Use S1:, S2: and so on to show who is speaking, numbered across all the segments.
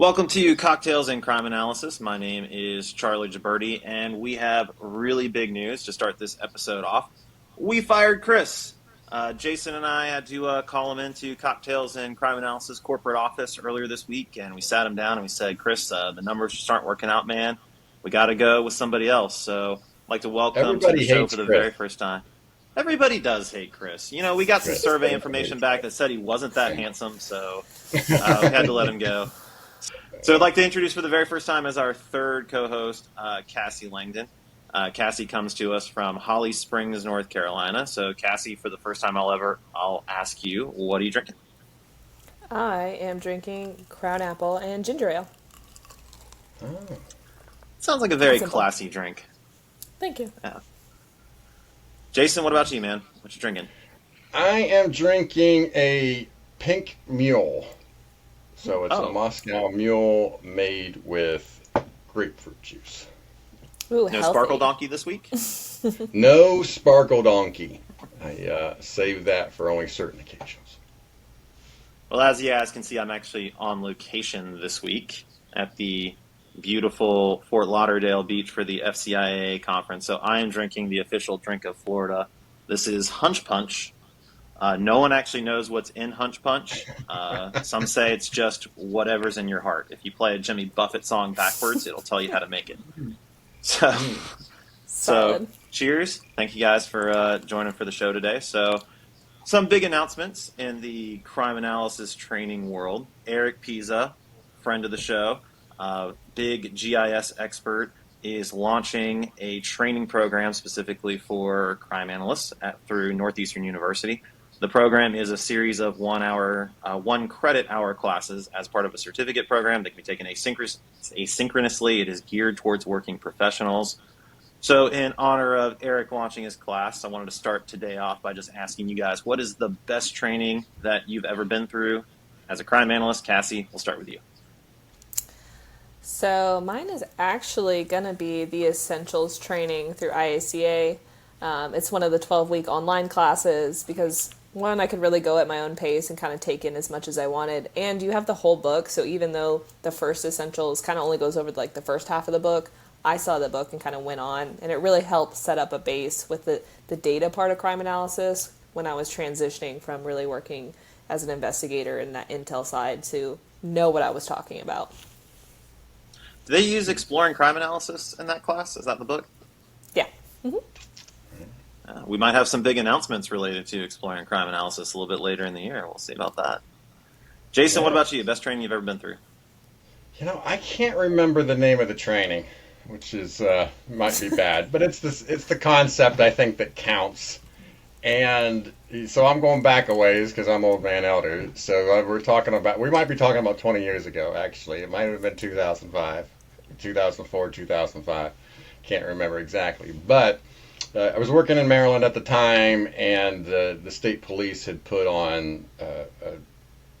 S1: Welcome to Cocktails and Crime Analysis. My name is Charlie Gibberti, and we have really big news to start this episode off. We fired Chris. Jason and I had to call him into Cocktails and Crime Analysis corporate office earlier this week, and we sat him down and we said, Chris, the numbers just aren't working out, man. We got to go with somebody else. So I'd like to welcome to the
S2: Everybody
S1: show
S2: hates
S1: for the
S2: Chris.
S1: very first time. Everybody does hate Chris. You know, we got some
S2: Chris.
S1: survey information back that said he wasn't that handsome, so we had to let him go. So I'd like to introduce for the very first time as our third co-host, Cassie Langdon. Cassie comes to us from Holly Springs, North Carolina. So Cassie, for the first time I'll ask you, what are you drinking?
S3: I am drinking Crown Apple and ginger ale.
S2: Oh.
S1: Sounds like a very
S3: Simple.
S1: classy drink.
S3: Thank you.
S1: Yeah. Jason, what about you, man? What you drinking?
S2: I am drinking a pink mule. So it's a Moscow mule made with grapefruit juice.
S3: Ooh,
S1: No
S3: healthy.
S1: Sparkle Donkey this week?
S2: No sparkle donkey. I save that for only certain occasions.
S1: Well, as you guys can see, I'm actually on location this week at the beautiful Fort Lauderdale Beach for the FCIA conference. So I am drinking the official drink of Florida. This is Hunch Punch. No one actually knows what's in Hunch Punch. Some say it's just whatever's in your heart. If you play a Jimmy Buffett song backwards, it'll tell you how to make it. So
S3: Solid.
S1: cheers. Thank you guys for joining for the show today. So some big announcements in the crime analysis training world. Eric Pisa, friend of the show, big GIS expert, is launching a training program specifically for crime analysts through Northeastern University. The program is a series of 1 credit hour classes as part of a certificate program that can be taken asynchronously. It is geared towards working professionals. So in honor of Eric launching his class, I wanted to start today off by just asking you guys, what is the best training that you've ever been through as a crime analyst? Cassie, we'll start with you.
S3: So mine is actually going to be the Essentials training through IACA. It's one of the 12-week online classes because, one, I could really go at my own pace and kind of take in as much as I wanted. And you have the whole book, so even though the first Essentials kind of only goes over like the first half of the book, I saw the book and kind of went on. And it really helped set up a base with the data part of crime analysis when I was transitioning from really working as an investigator in that intel side to know what I was talking about.
S1: Do they use exploring crime analysis in that class? Is that the book?
S3: Yeah. Mm-hmm.
S1: We might have some big announcements related to exploring crime analysis a little bit later in the year. We'll see about that. Jason, what about you? Best training you've ever been through?
S2: You know, I can't remember the name of the training, which is might be bad, but it's the concept I think that counts. And so I'm going back a ways because I'm old man elder. So we might be talking about 20 years ago, actually. It might have been 2005, 2004, 2005. Can't remember exactly. But I was working in Maryland at the time, and the state police had put on a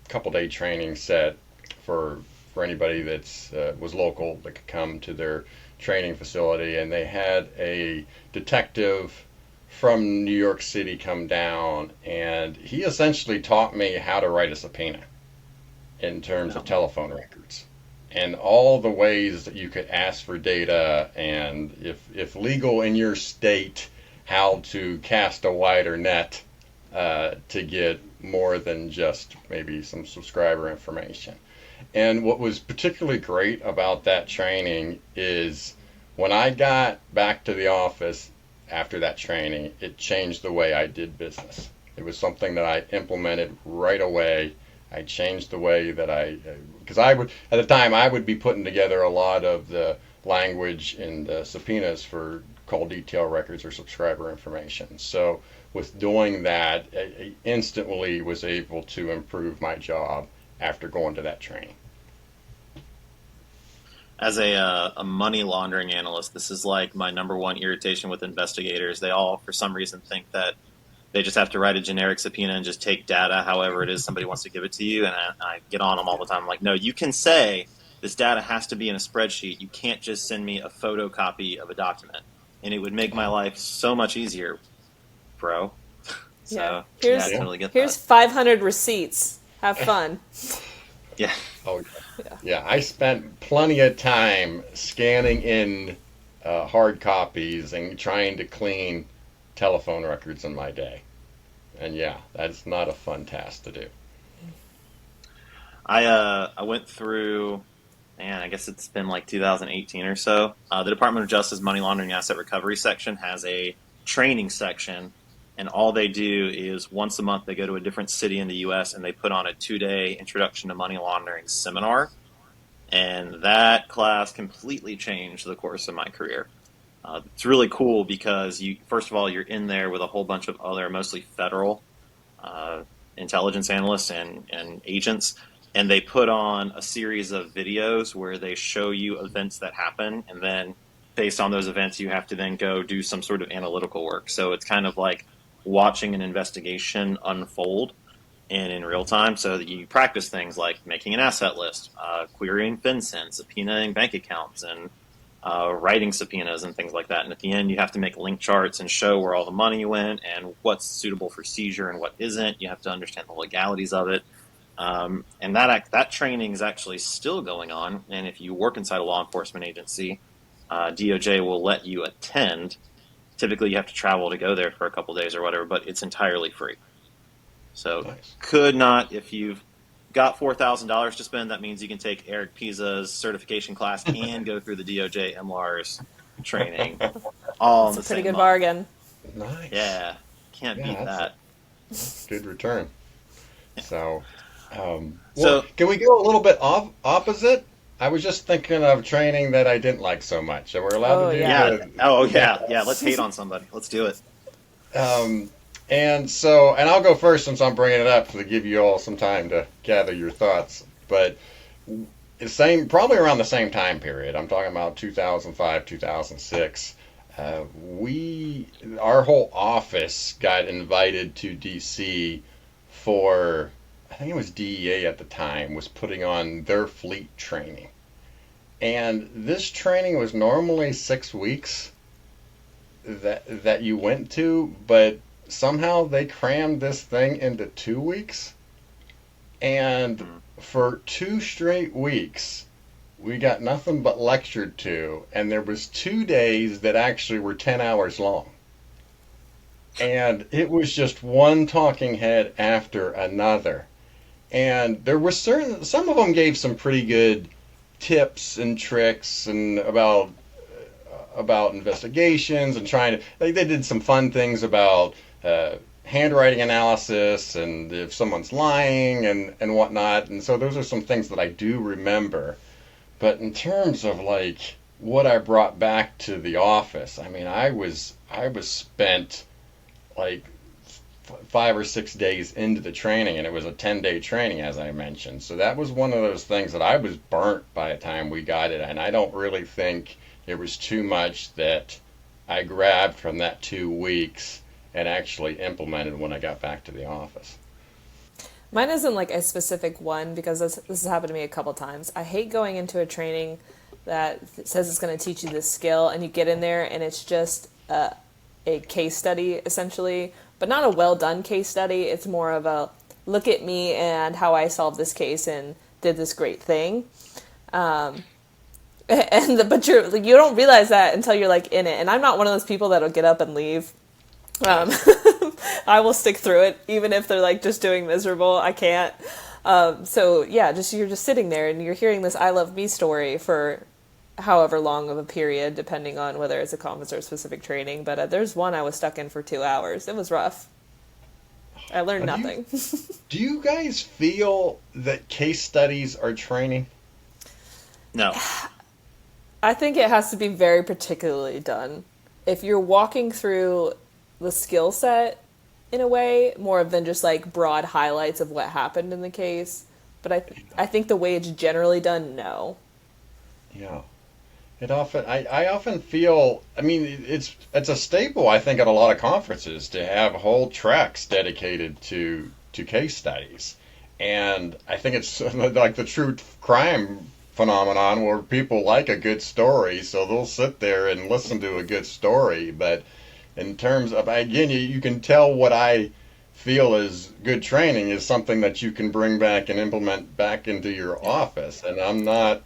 S2: couple-day training set for anybody that's was local that could come to their training facility. And they had a detective from New York City come down, and he essentially taught me how to write a subpoena in terms of telephone records and all the ways that you could ask for data, and if legal in your state, how to cast a wider net to get more than just maybe some subscriber information. And what was particularly great about that training is when I got back to the office after that training, it changed the way I did business. It was something that I implemented right away. I changed the way that because I would, at the time, I would be putting together a lot of the language in the subpoenas for call detail records or subscriber information. So with doing that, I instantly was able to improve my job after going to that training.
S1: As a money laundering analyst, this is like my number one irritation with investigators. They all, for some reason, think that they just have to write a generic subpoena and just take data, however it is somebody wants to give it to you. And I get on them all the time. I'm like, no, you can say this data has to be in a spreadsheet. You can't just send me a photocopy of a document. And it would make my life so much easier, bro. So,
S3: Here's
S1: I totally get
S3: here's
S1: that.
S3: 500 receipts. Have fun.
S1: Yeah.
S2: Oh,
S3: Yeah.
S2: yeah. I spent plenty of time scanning in hard copies and trying to clean telephone records in my day. And yeah, that's not a fun task to do.
S1: I went through, man, I guess it's been like 2018 or so. The Department of Justice Money Laundering Asset Recovery section has a training section, and all they do is once a month they go to a different city in the U.S. and they put on a 2 day introduction to money laundering seminar, and that class completely changed the course of my career. It's really cool because you, first of all, you're in there with a whole bunch of other, mostly federal uh, intelligence analysts and agents, and they put on a series of videos where they show you events that happen, and then based on those events, you have to then go do some sort of analytical work. So it's kind of like watching an investigation unfold and in real time. So that you practice things like making an asset list, querying FinCEN, subpoenaing bank accounts, and writing subpoenas and things like that. And at the end, you have to make link charts and show where all the money went and what's suitable for seizure and what isn't. You have to understand the legalities of it. And that training is actually still going on. And if you work inside a law enforcement agency, DOJ will let you attend. Typically, you have to travel to go there for a couple days or whatever, but it's entirely free. So
S2: Nice.
S1: could not, if you've got $4,000 to spend, that means you can take Eric Pisa's certification class and go through the DOJ MLARS training all in
S3: That's a
S1: the
S3: pretty
S1: same
S3: good
S1: month.
S3: bargain.
S2: Nice.
S1: Yeah, can't
S2: Yeah,
S1: beat that.
S2: that's a good return. So, well,
S1: So,
S2: can we go a little bit opposite? I was just thinking of training that I didn't like so much. So we're allowed
S3: Oh
S2: to do
S3: yeah.
S1: yeah.
S2: the
S1: Oh, yeah. Yeah. Let's hate on somebody. Let's do it.
S2: Um, and so, and I'll go first since I'm bringing it up to give you all some time to gather your thoughts. But probably around the same time period. I'm talking about 2005, 2006. We, our whole office got invited to DC for, I think it was DEA at the time, was putting on their fleet training. And this training was normally 6 weeks that you went to, but somehow they crammed this thing into 2 weeks. And
S1: Hmm.
S2: for 2 straight weeks, we got nothing but lectured to, and there was 2 days that actually were 10 hours long. And it was just one talking head after another. And there were some of them gave some pretty good tips and tricks and about investigations and trying to they did some fun things about handwriting analysis and if someone's lying and whatnot, and so those are some things that I do remember. But in terms of like what I brought back to the office, I mean, I was spent like 5 or 6 days into the training, and it was a 10-day training, as I mentioned. So that was one of those things that I was burnt by the time we got it, and I don't really think it was too much that I grabbed from that 2 weeks and actually implemented when I got back to the office.
S3: Mine isn't like a specific one because this has happened to me a couple times. I hate going into a training that says it's going to teach you this skill, and you get in there and it's just a case study essentially, but not a well done case study. It's more of a look at me and how I solved this case and did this great thing. Um, but you don't realize that until you're like in it. And I'm not one of those people that'll get up and leave. Um,
S2: Nice.
S3: I will stick through it, even if they're like just doing miserable. I can't. So yeah, just you're just sitting there and you're hearing this "I love me" story for however long of a period, depending on whether it's a conference or specific training. But there's one I was stuck in for 2 hours. It was rough. I learned
S2: Now,
S3: nothing.
S2: do you guys feel that case studies are training?
S1: No.
S3: I think it has to be very particularly done. If you're walking through the skill set in a way, more than just like broad highlights of what happened in the case. But I think the way it's generally done, no.
S2: Yeah. I often feel, I mean, it's a staple, I think, at a lot of conferences to have whole tracks dedicated to case studies. And I think it's like the true crime phenomenon where people like a good story, so they'll sit there and listen to a good story. But in terms of, again, you can tell what I feel is good training is something that you can bring back and implement back into your office. And I'm not,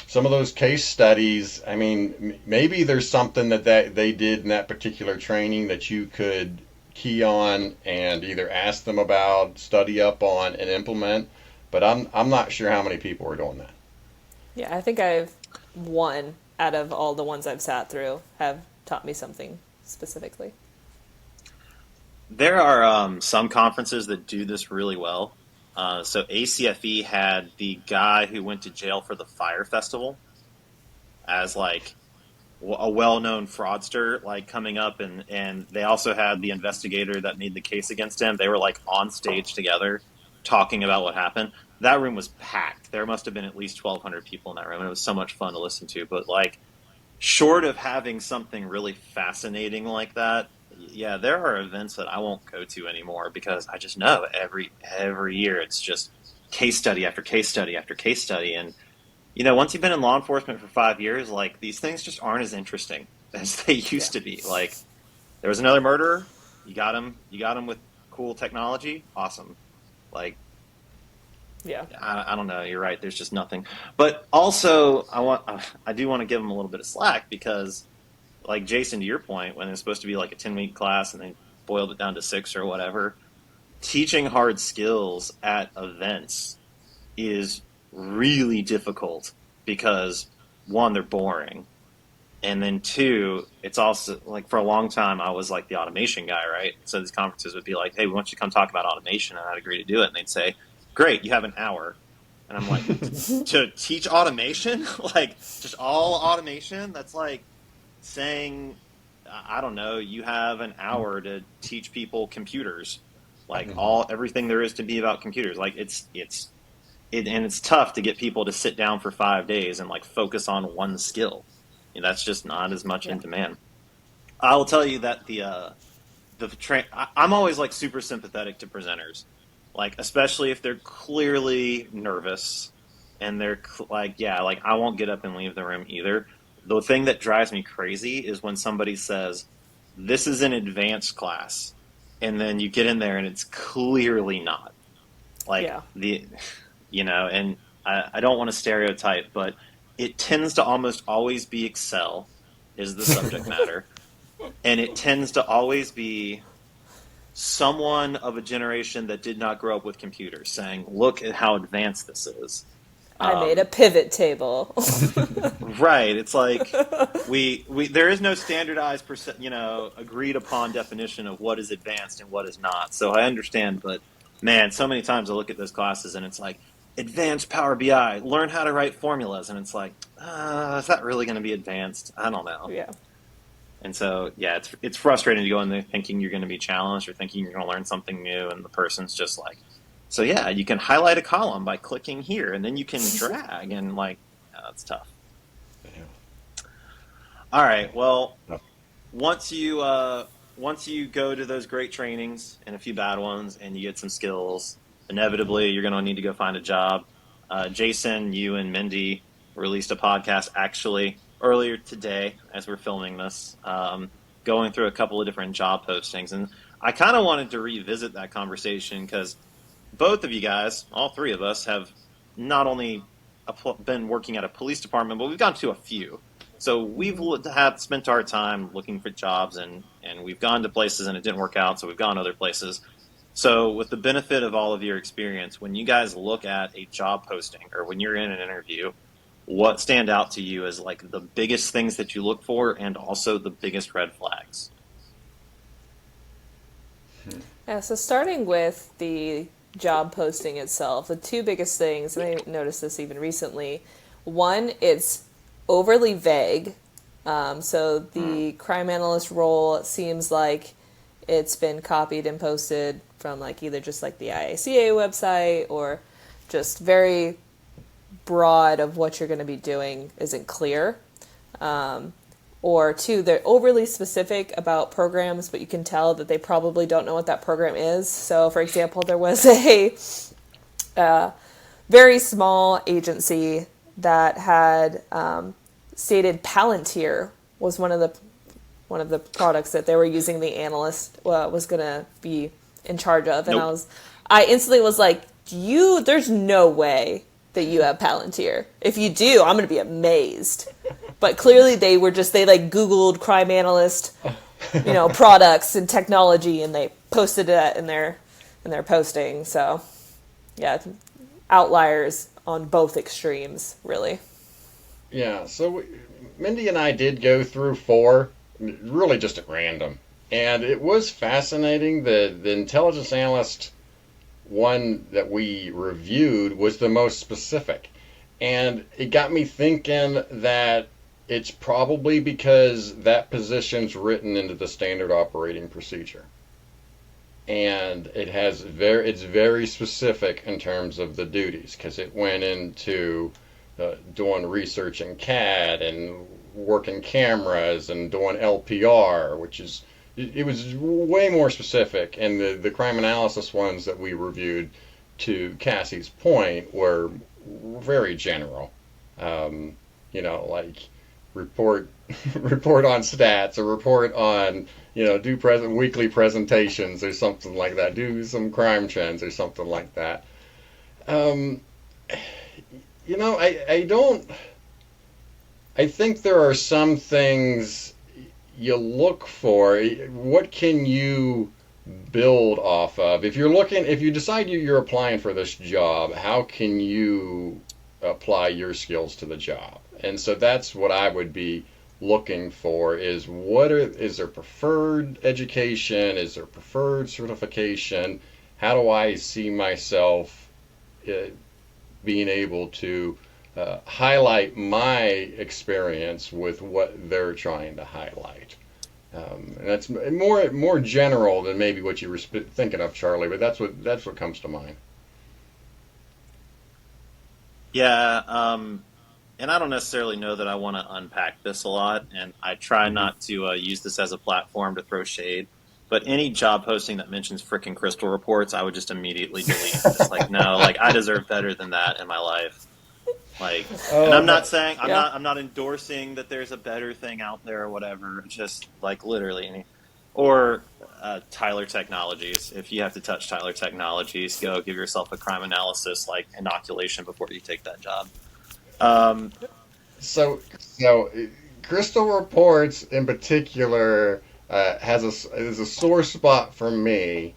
S2: some of those case studies, I mean, maybe there's something that they did in that particular training that you could key on and either ask them about, study up on, and implement. But I'm not sure how many people are doing that.
S3: Yeah, I think I've one out of all the ones I've sat through have taught me something specifically.
S1: There are some conferences that do this really well. So ACFE had the guy who went to jail for the Fire Festival as like a well-known fraudster, like coming up, and they also had the investigator that made the case against him. They were like on stage together talking about what happened. That room was packed. There must have been at least 1,200 people in that room, and it was so much fun to listen to. But like, short of having something really fascinating like that, yeah, there are events that I won't go to anymore because I just know every year it's just case study after case study after case study. And once you've been in law enforcement for 5 years, like these things just aren't as interesting as they
S3: Yeah.
S1: used to be. Like there was another murderer, you got him with cool technology, awesome. Like
S3: Yeah.
S1: I don't know. You're right. There's just nothing. But also, I do want to give them a little bit of slack because, like Jason, to your point, when it's supposed to be like a 10-week class and they boiled it down to 6 or whatever, teaching hard skills at events is really difficult because one, they're boring, and then two, it's also like for a long time I was like the automation guy, right? So these conferences would be like, "Hey, we want you to come talk about automation," and I'd agree to do it, and they'd say, "Great, you have an hour." And I'm like, to teach automation, like just all automation. That's like saying, I don't know, you have an hour to teach people computers, like
S2: Mhm.
S1: all everything there is to be about computers. Like and it's tough to get people to sit down for 5 days and like focus on one skill. That's just not as much in
S3: Yeah.
S1: demand. I will tell you that I'm always like super sympathetic to presenters, like especially if they're clearly nervous and they're like, yeah, like I won't get up and leave the room either. The thing that drives me crazy is when somebody says, "This is an advanced class," and then you get in there and it's clearly not. Like
S3: Yeah.
S1: and I don't want to stereotype, but it tends to almost always be Excel is the subject matter, and it tends to always be someone of a generation that did not grow up with computers saying, "Look at how advanced this is."
S3: I made a
S1: Um,
S3: pivot table.
S1: right? It's like we there is no standardized agreed upon definition of what is advanced and what is not. So I understand, but man, so many times I look at those classes and it's like advanced Power BI, learn how to write formulas, and it's like, is that really going to be advanced? I don't know.
S3: Yeah.
S1: And so, yeah, it's frustrating to go in there thinking you're going to be challenged or thinking you're going to learn something new, and the person's just like, so yeah, you can highlight a column by clicking here, and then you can drag, and like, yeah, that's tough.
S2: Yeah.
S1: All right, well,
S2: No.
S1: once you once you go to those great trainings and a few bad ones, and you get some skills, inevitably you're going to need to go find a job. Jason, you and Mindy released a podcast actually earlier today as we're filming this, going through a couple of different job postings, and I kind of wanted to revisit that conversation because both of you guys, all three of us, have not only been working at a police department, but we've gone to a few. So we've have spent our time looking for jobs, and we've gone to places and it didn't work out, so we've gone other places. So with the benefit of all of your experience, when you guys look at a job posting or when you're in an interview, what stand out to you as like the biggest things that you look for and also the biggest red flags?
S3: Yeah, so starting with the job posting itself, the two biggest things, and I noticed this even recently. One, it's overly vague. So
S1: Hmm.
S3: the crime analyst role seems like it's been copied and posted from like either just like the IACA website or just very broad of what you're going to be doing isn't clear. Or two, they're overly specific about programs, but you can tell that they probably don't know what that program is. So, for example, there was a very small agency that had stated Palantir was one of the products that they were using. The analyst was going to be in charge of, and
S1: Nope.
S3: I instantly was like, there's no way that you have Palantir. If you do, I'm going to be amazed. But clearly they like Googled crime analyst, products and technology, and they posted it in their posting. So, yeah, outliers on both extremes, really.
S2: Yeah, so Mindy and I did go through four, really just at random. And it was fascinating. The intelligence analyst one that we reviewed was the most specific. And it got me thinking that it's probably because that position's written into the standard operating procedure. And it's very specific in terms of the duties because it went into doing research in CAD and working cameras and doing LPR, which is it was way more specific. And the crime analysis ones that we reviewed, to Cassie's point, were very general. Like report report on stats or report on do weekly presentations or something like that. Do some crime trends or something like that. Um, I don't. I think there are some things you look for. What can you build off of? If you decide you're applying for this job, how can you apply your skills to the job? And so that's what I would be looking for is there preferred education? Is there preferred certification? How do I see myself being able to highlight my experience with what they're trying to highlight? And that's more general than maybe what you were thinking of, Charlie. But that's what comes to mind.
S1: Yeah, and I don't necessarily know that I want to unpack this a lot, and I try
S2: Mm-hmm.
S1: not to use this as a platform to throw shade. But any job posting that mentions frickin' crystal reports, I would just immediately delete. Just like, no, like I deserve better than that in my life. Like, and
S2: Oh,
S1: I'm not saying
S3: Yeah.
S1: I'm not endorsing that there's a better thing out there or whatever. Just like literally any, or Tyler Technologies. If you have to touch Tyler Technologies, go give yourself a crime analysis like inoculation before you take that job. Um,
S2: so Crystal Reports in particular is a sore spot for me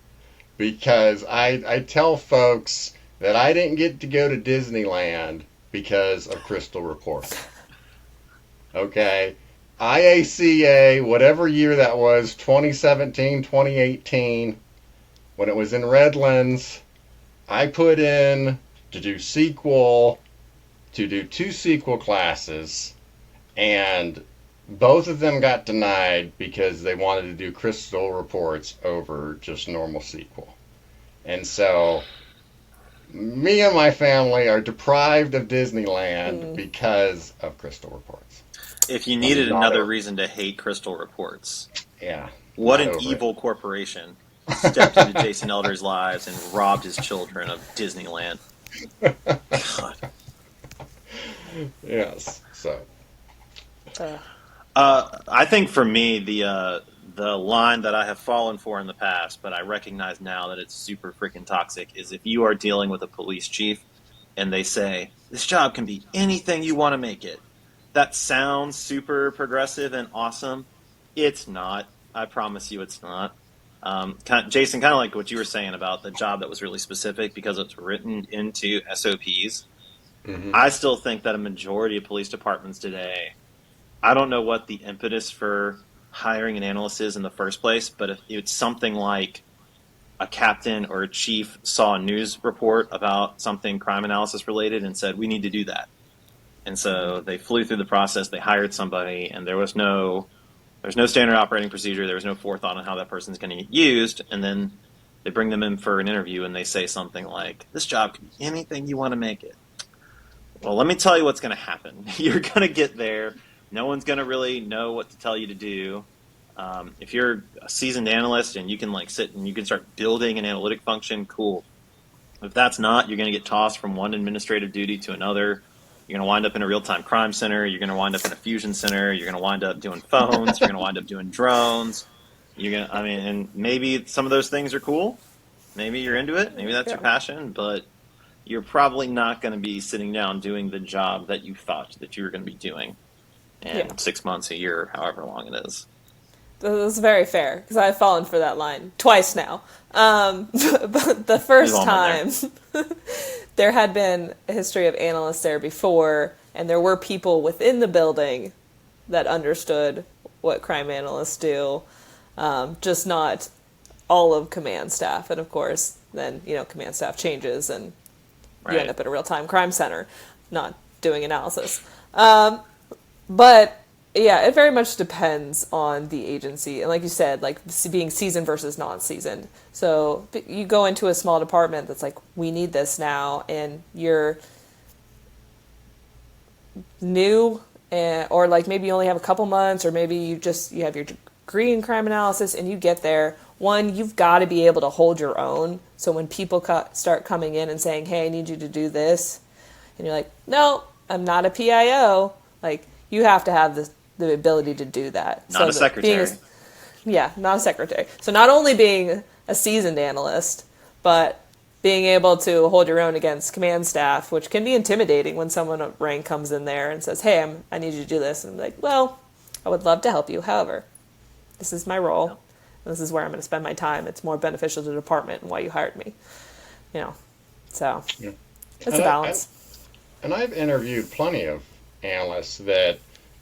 S2: because I tell folks that I didn't get to go to Disneyland because of Crystal Reports. Okay, IACA, whatever year that was, 2017, 2018, when it was in Redlands, I put in to do SQL, to do two SQL classes, and both of them got denied because they wanted to do crystal reports over just normal SQL. And so me and my family are deprived of Disneyland
S3: Mm.
S2: because of crystal reports.
S1: if you
S2: I'm
S1: needed
S2: not
S1: another
S2: over.
S1: reason to hate Crystal Reports,
S2: Yeah,
S1: what
S2: not
S1: an
S2: over it.
S1: evil corporation stepped into Jason Elder's lives and robbed his children of Disneyland. God.
S2: Yes. So.
S3: Uh,
S1: I think for me, the line that I have fallen for in the past, but I recognize now that it's super freaking toxic, is if you are dealing with a police chief and they say this job can be anything you want to make it. That sounds super progressive and awesome. It's not. I promise you, it's not. Jason, kind of like what you were saying about the job that was really specific because it's written into SOPs.
S2: Hmm.
S1: I still think that a majority of police departments today, I don't know what the impetus for hiring an analyst is in the first place, but if it's something like a captain or a chief saw a news report about something crime analysis related and said, we need to do that. And so they flew through the process, they hired somebody, and there's no standard operating procedure, there was no forethought on how that person's going to get used, and then they bring them in for an interview and they say something like, this job can be anything you want to make it. Well, let me tell you what's going to happen. You're going to get there. No one's going to really know what to tell you to do. If you're a seasoned analyst and you can like sit and you can start building an analytic function, cool. If that's not, you're going to get tossed from one administrative duty to another. You're going to wind up in a real-time crime center. You're going to wind up in a fusion center. You're going to wind up doing phones. You're going to wind up doing drones. I mean, and maybe some of those things are cool. Maybe you're into it. Maybe that's your
S3: Yeah.
S1: passion, but you're probably not going to be sitting down doing the job that you thought that you were going to be doing
S3: Yeah.
S1: in 6 months, a year, however long it is.
S3: That's very fair because I've fallen for that line twice now. But the
S1: We've
S3: first
S1: all been there.
S3: time, there had been a history of analysts there before, and there were people within the building that understood what crime analysts do, just not all of command staff. And of course, then, command staff changes and you end
S1: Right.
S3: up at a real time crime center, not doing analysis. But yeah, it very much depends on the agency. And like you said, like being seasoned versus non seasoned. So you go into a small department that's like, we need this now, and you're new, or like maybe you only have a couple months, or maybe you have your degree in crime analysis and you get there. One, you've got to be able to hold your own. So when people start coming in and saying, "Hey, I need you to do this," and you're like, "No, I'm not a PIO." Like you have to have the ability to do that.
S1: Not
S3: So
S1: a
S3: that being a,
S1: secretary.
S3: yeah, not a secretary. So not only being a seasoned analyst, but being able to hold your own against command staff, which can be intimidating when someone at rank comes in there and says, "Hey, I need you to do this," and I'm like, "Well, I would love to help you. However, this is my role. This is where I'm going to spend my time. It's more beneficial to the department and why you hired me." You know, so
S2: Yeah.
S3: it's a
S2: And
S3: balance.
S2: I've interviewed plenty of analysts that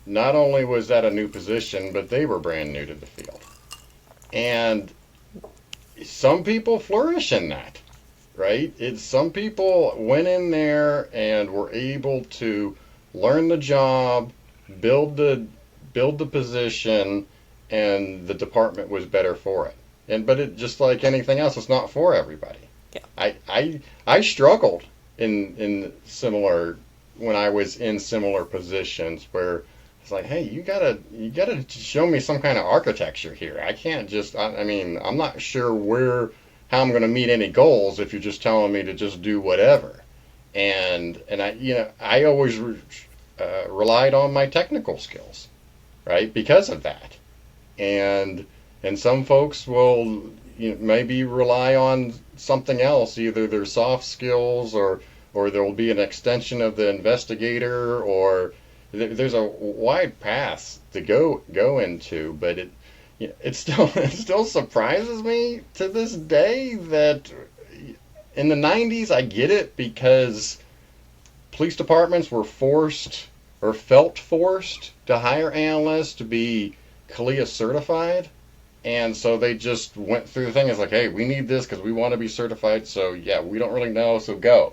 S2: not only was that a new position, but they were brand new to the field. And some people flourish in that, right? It's some people went in there and were able to learn the job, build the build the position, and the department was better for it. And but it just like anything else, it's not for everybody.
S3: Yeah.
S2: I struggled in similar when I was in similar positions where it's like, hey, you gotta show me some kind of architecture here. I can't just I mean I'm not sure where how I'm going to meet any goals if you're just telling me to just do whatever. And I always relied on my technical skills, right? Because of that. And and some folks will maybe rely on something else, either their soft skills or there will be an extension of the investigator, or there's a wide path to go into, but it still it still surprises me to this day that in the 90s I get it because police departments were forced or felt forced to hire analysts to be CLIA certified. And so they just went through the thing. It's like, hey, we need this because we want to be certified. So yeah, we don't really know, so go.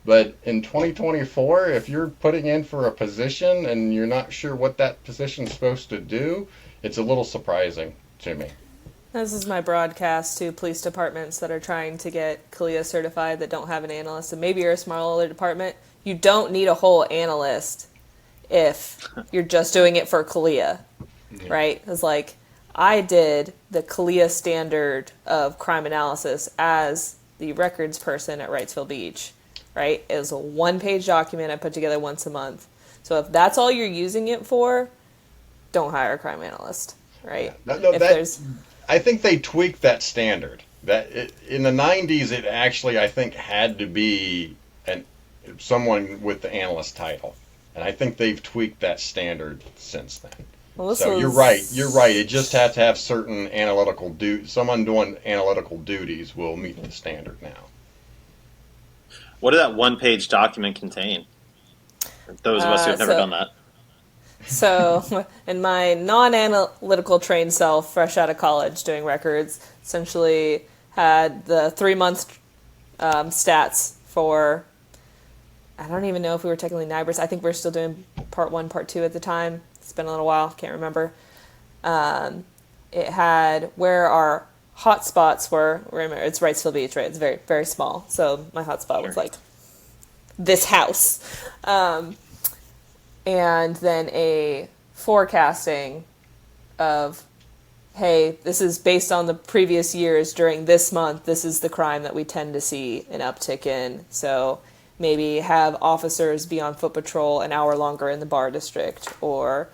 S2: But in 2024, if you're putting in for a position and you're not sure what that position's supposed to do, it's a little surprising to me.
S3: This is my broadcast to police departments that are trying to get CLIA certified that don't have an analyst. And maybe you're a smaller department. You don't need a whole analyst if you're just doing it for CLIA, right? It's like I did the CLIA standard of crime analysis as the records person at Wrightsville Beach, right? It was a one-page document I put together once a month. So if that's all you're using it for, don't hire a crime analyst, right?
S2: No,
S3: If there's
S2: I think they tweaked that standard. In the 90s, it actually I think had to be someone with the analyst title, and I think they've tweaked that standard since then.
S3: well, this
S2: So
S3: was
S2: you're right. You're right. It just has to have certain analytical someone doing analytical duties will meet the standard now.
S1: What did that one-page document contain? For those of us who have never
S3: so
S1: done that.
S3: So, in my non-analytical trained self, fresh out of college doing records, essentially had the 3 month stats for. I don't even know if we were technically NIBRS. I think we were still doing part one, part two at the time. It's been a little while, can't remember. It had where our hot spots were. Remember, it's Wrightsville Beach, right? It's very, very small. So my hot spot was
S1: Sure.
S3: like this house. And then a forecasting of, hey, this is based on the previous years during this month. This is the crime that we tend to see an uptick in. So maybe have officers be on foot patrol an hour longer in the bar district, or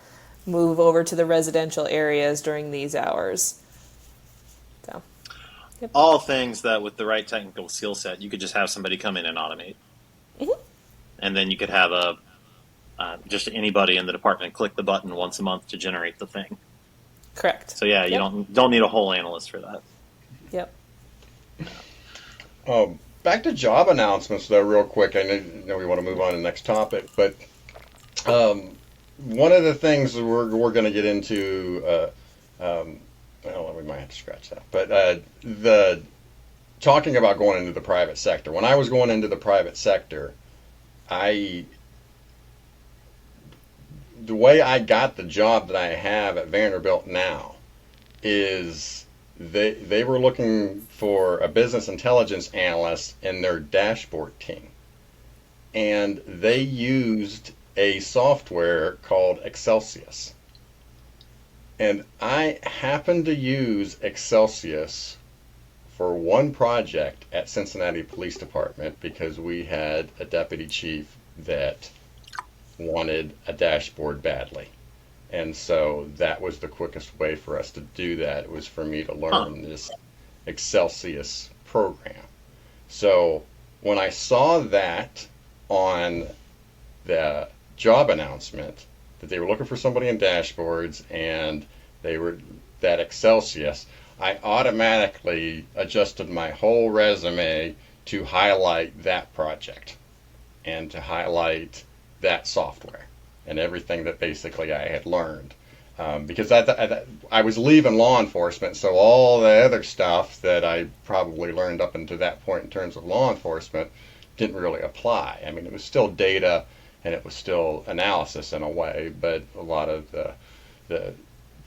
S3: move over to the residential areas during these hours. So Yep.
S1: all things that with the right technical skill set, you could just have somebody come in and automate.
S3: Hmm.
S1: And then you could have just anybody in the department click the button once a month to generate the thing.
S3: Correct.
S1: So yeah, you
S3: Yep.
S1: don't need a whole analyst for that.
S3: Yep.
S2: Back to job announcements, though, real quick. I know we want to move on to the next topic, but one of the things that we're going to get into, well, we might have to scratch that, but the talking about going into the private sector. When I was going into the private sector, I the way I got the job that I have at Vanderbilt now is they were looking for a business intelligence analyst in their dashboard team, and they used a software called Excelsius. And I happened to use Excelsius for one project at Cincinnati Police Department because we had a deputy chief that wanted a dashboard badly. And so that was the quickest way for us to do that. It was for me to
S1: Huh.
S2: learn this Excelsius program. So when I saw that on the job announcement that they were looking for somebody in dashboards and they were that Excelsius, I automatically adjusted my whole resume to highlight that project and to highlight that software and everything that basically I had learned. Because I was leaving law enforcement, so all the other stuff that I probably learned up until that point in terms of law enforcement didn't really apply. I mean, it was still data and it was still analysis in a way, but a lot of the, the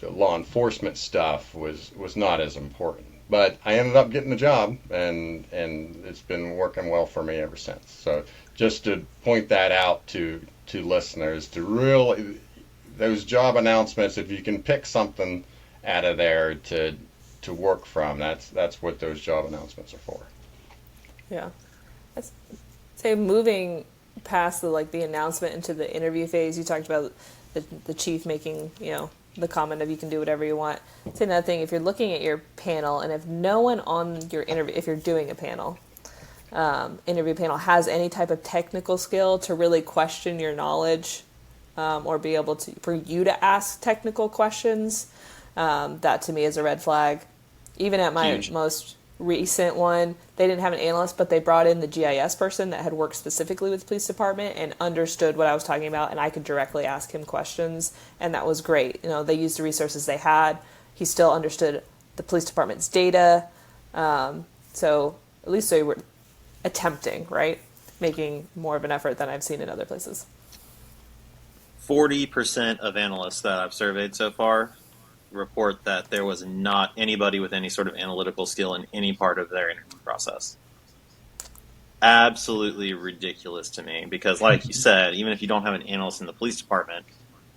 S2: law enforcement stuff was not as important. But I ended up getting the job, and it's been working well for me ever since. So just to point that out to listeners, to really those job announcements, if you can pick something out of there to work from, that's what those job announcements are for.
S3: Yeah. I'd say moving past the announcement into the interview phase, you talked about the chief making, the comment of you can do whatever you want. Say another thing, if you're looking at your panel and if no one on your interview, if you're doing a panel, interview panel has any type of technical skill to really question your knowledge, or be able to, for you to ask technical questions, that to me is a red flag. Even at my
S1: Huge.
S3: most recent one, they didn't have an analyst, but they brought in the GIS person that had worked specifically with the police department and understood what I was talking about, and I could directly ask him questions, and that was great. They used the resources they had. He still understood the police department's data, so at least they were attempting, right? Making more of an effort than I've seen in other places.
S1: 40% of analysts that I've surveyed so far report that there was not anybody with any sort of analytical skill in any part of their interview process. Absolutely ridiculous to me because, like you said, even if you don't have an analyst in the police department,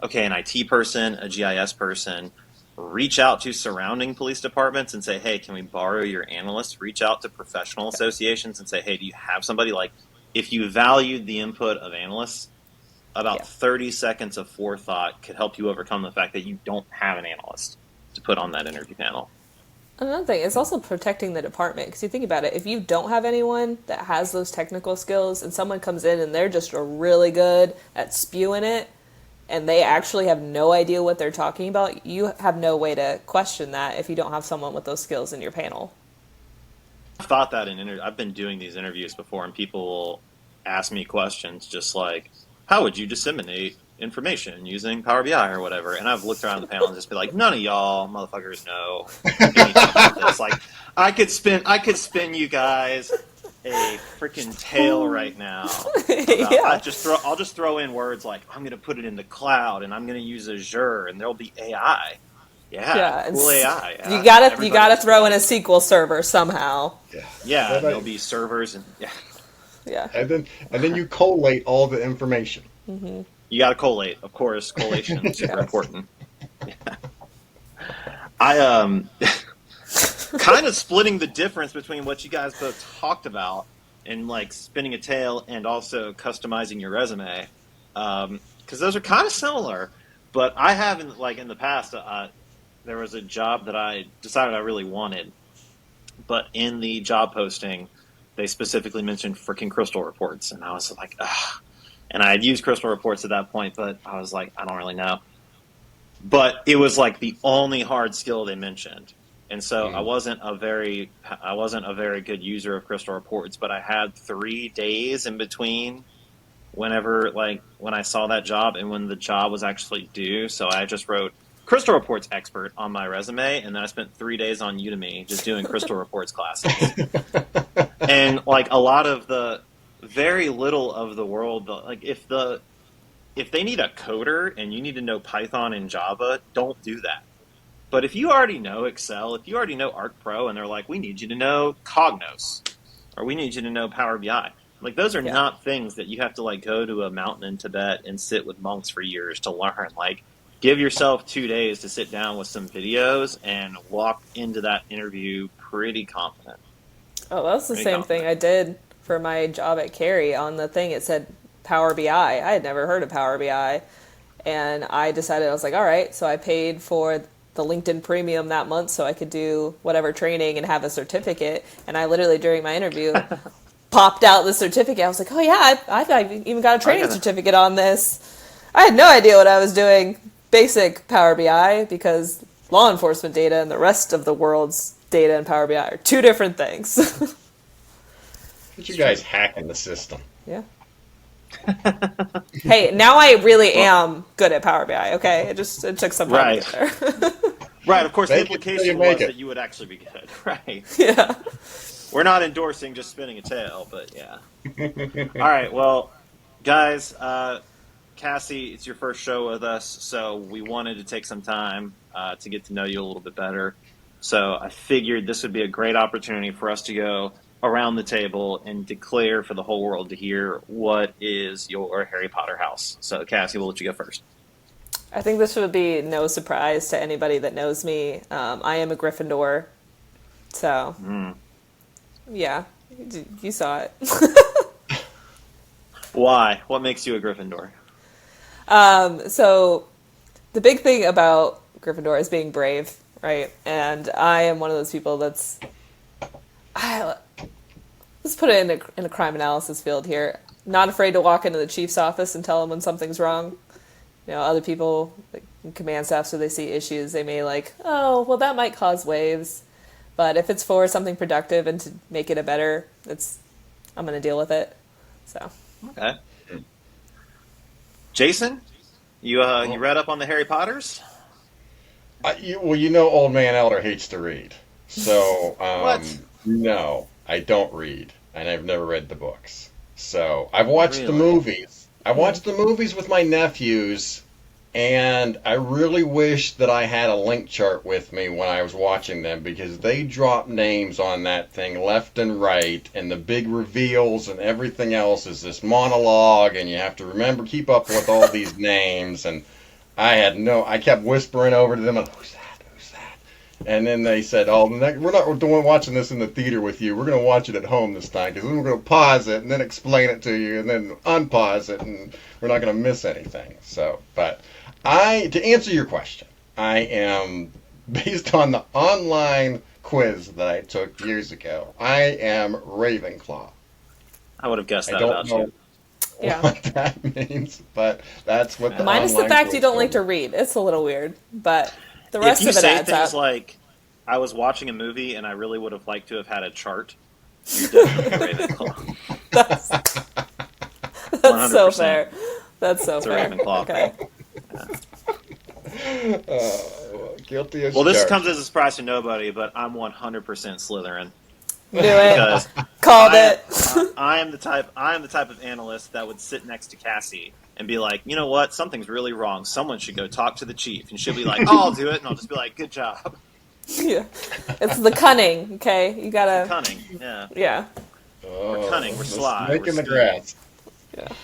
S1: okay, an IT person, a GIS person, reach out to surrounding police departments and say, hey, can we borrow your analyst? Reach out to professional associations and say, hey, do you have somebody? Like, if you valued the input of analysts, about
S3: Yeah.
S1: 30 seconds of forethought could help you overcome the fact that you don't have an analyst to put on that interview panel.
S3: Another thing, it's also protecting the department because you think about it, if you don't have anyone that has those technical skills and someone comes in and they're just really good at spewing it and they actually have no idea what they're talking about, you have no way to question that if you don't have someone with those skills in your panel.
S1: I've thought that I've been doing these interviews before, and people will ask me questions just like, how would you disseminate information using Power BI or whatever? And I've looked around the panel and just be like, none of y'all motherfuckers know anything about this. Like, I could spin you guys a freaking tale right now.
S3: Yeah.
S1: I'll just throw in words like, I'm going to put it in the cloud and I'm going to use Azure and there'll be AI. Yeah,
S3: Yeah,
S1: cool AI. Yeah.
S3: you gotta
S1: Everybody's
S3: throw in a
S1: like,
S3: SQL server somehow.
S2: Yeah.
S1: yeah,
S2: But
S1: there'll be servers and yeah.
S3: Yeah.
S2: and then you collate all the information.
S1: You got to collate, of course. Collation super
S3: Yes.
S1: important. I kind of splitting the difference between what you guys both talked about and like spinning a tale and also customizing your resume, because those are kind of similar. But I haven't, like in the past, there was a job that I decided I really wanted, but in the job posting, they specifically mentioned freaking crystal reports, and I was like, ugh. And I had used crystal reports at that point, but I was like, I don't really know. But it was like the only hard skill they mentioned, and so
S2: Mm.
S1: I wasn't a very good user of crystal reports. But I had 3 days in between whenever like when I saw that job and when the job was actually due. So I just wrote Crystal Reports expert on my resume, and then I spent 3 days on Udemy just doing Crystal Reports classes. And like a lot of the very little of the world, like if they need a coder and you need to know Python and Java, don't do that. But if you already know Excel, if you already know ArcPro, and they're like, we need you to know Cognos, or we need you to know Power BI. Like those are
S3: Yeah.
S1: not things that you have to like go to a mountain in Tibet and sit with monks for years to learn. Like give yourself 2 days to sit down with some videos and walk into that interview pretty confident.
S3: Oh, that's the
S1: Pretty
S3: same thing
S1: confident.
S3: I did for my job at Carey. On the thing, it said Power BI. I had never heard of Power BI. And I decided, I was like, all right. So I paid for the LinkedIn premium that month so I could do whatever training and have a certificate. And I literally, during my interview, popped out the certificate. I was like, oh, yeah, I've even got a
S1: I
S3: training
S1: gotta.
S3: certificate on this. I had no idea what I was doing. Basic Power BI, because law enforcement data and the rest of the world's data in Power BI are two different things.
S2: But you
S1: It's true.
S2: guys hacking the system.
S3: Yeah. Hey, now I really
S1: Well,
S3: am good at Power BI. Okay, it took some time to
S1: right,
S3: get there.
S1: right. Of course, the
S2: Fake it till you
S1: implication
S2: make
S1: was
S2: it.
S1: that you would actually be good. Right.
S3: Yeah.
S1: We're not endorsing just spinning a tail, but yeah. All right. Well, guys, Cassie, it's your first show with us, so we wanted to take some time to get to know you a little bit better. So I figured this would be a great opportunity for us to go around the table and declare for the whole world to hear what is your Harry Potter house. So, Cassie, we'll let you go first.
S3: I think this would be no surprise to anybody that knows me. I am a Gryffindor, so
S1: Mm.
S3: yeah, you saw it.
S1: Why? What makes you a Gryffindor?
S3: So the big thing about Gryffindor is being brave, right? And I am one of those people that's I, let's put it in a crime analysis field here. Not afraid to walk into the chief's office and tell him when something's wrong. You know, other people, like in command staff, so they see issues, they may like, oh, well, that might cause waves. But if it's for something productive and to make it a better, I'm going to deal with it. So,
S1: Okay. Jason, you
S2: Well,
S1: read up on the Harry Potters?
S2: well, you know, Old Man Elder hates to read. So,
S1: What?
S2: no, I don't read, and I've never read the books. So, I've watched the
S1: Really?
S2: movies. I watched the movies with my nephews, and I really wish that I had a link chart with me when I was watching them because they drop names on that thing left and right, and the big reveals and everything else is this monologue, and you have to remember, keep up with all these names, and I kept whispering over to them, who's that? Who's that? And then they said, oh, we're not doing watching this in the theater with you. We're going to watch it at home this time because then we're going to pause it and then explain it to you and then unpause it and we're not going to miss anything. So, but to answer your question, I am, based on the online quiz that I took years ago, I am Ravenclaw.
S1: I would have guessed
S2: I
S1: that
S2: don't
S1: about
S2: know
S1: you.
S3: yeah.
S2: what that means, but that's what the
S1: Yeah.
S3: Minus the
S2: online
S3: fact you
S2: quiz
S3: don't like
S2: told
S3: to
S2: me.
S3: read. It's a little weird, but the
S1: If
S3: rest
S1: you
S3: of it
S1: say
S3: adds
S1: things
S3: up.
S1: like, I was watching a movie and I really would have liked to have had a chart, you're definitely a Ravenclaw.
S3: That's, that's so
S1: 100%.
S3: fair. That's so
S1: It's a
S3: fair.
S1: Ravenclaw
S3: Okay.
S1: thing. Yeah.
S2: Guilty as
S1: Well, this comes
S2: charged.
S1: as a surprise to nobody, but I'm 100% Slytherin
S3: Knew it.
S1: because
S3: Called it.
S1: I am the type of analyst that would sit next to Cassie and be like, you know what, something's really wrong. Someone should go talk to the chief, and she'll be like, oh, I'll do it, and I'll just be like, good job.
S3: Yeah. It's the cunning, okay? You
S1: It's the
S3: gotta,
S1: cunning. Yeah,
S3: yeah.
S1: we're cunning.
S2: Oh,
S1: We're
S2: the
S1: sly.
S2: snake
S1: We're
S2: in the
S1: scheming.
S2: grass.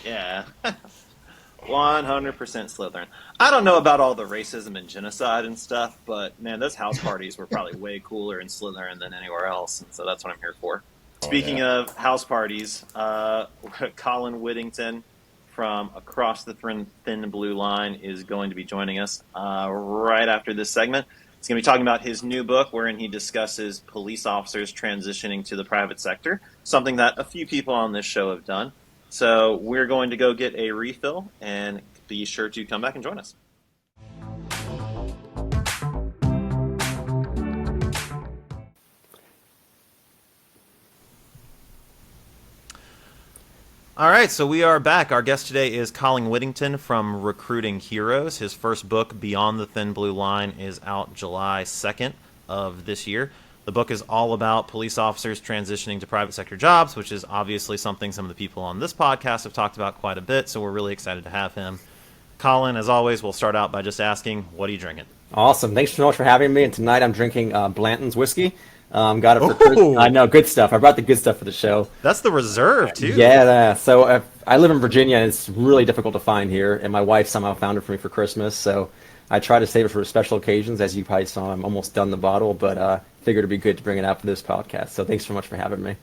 S3: Yeah.
S1: Yeah. 100% Slytherin. I don't know about all the racism and genocide and stuff, but man, those house parties were probably way cooler in Slytherin than anywhere else, and so that's what I'm here for.
S2: Oh
S1: Speaking
S2: yeah.
S1: of house parties, Colin Whittington from across the thin blue line is going to be joining us right after this segment. He's going to be talking about his new book, wherein he discusses police officers transitioning to the private sector, something that a few people on this show have done. So we're going to go get a refill, and be sure to come back and join us. All right, so we are back. Our guest today is Colin Whittington from Recruiting Heroes. His first book, Beyond the Thin Blue Line, is out July 2nd of this year. The book is all about police officers transitioning to private sector jobs, which is obviously something some of the people on this podcast have talked about quite a bit, so we're really excited to have him. Colin, as always, we'll start out by just asking, what are you drinking?
S4: Awesome. Thanks so much for having me. And tonight I'm drinking Blanton's whiskey. Got it for Christmas. I know, good stuff. I brought the good stuff for the show.
S1: That's the reserve, too.
S4: Yeah. So I live in Virginia, and it's really difficult to find here. And my wife somehow found it for me for Christmas. So I try to save it for special occasions. As you probably saw, I'm almost done the bottle, but figured it'd be good to bring it out for this podcast. So thanks so much for having me.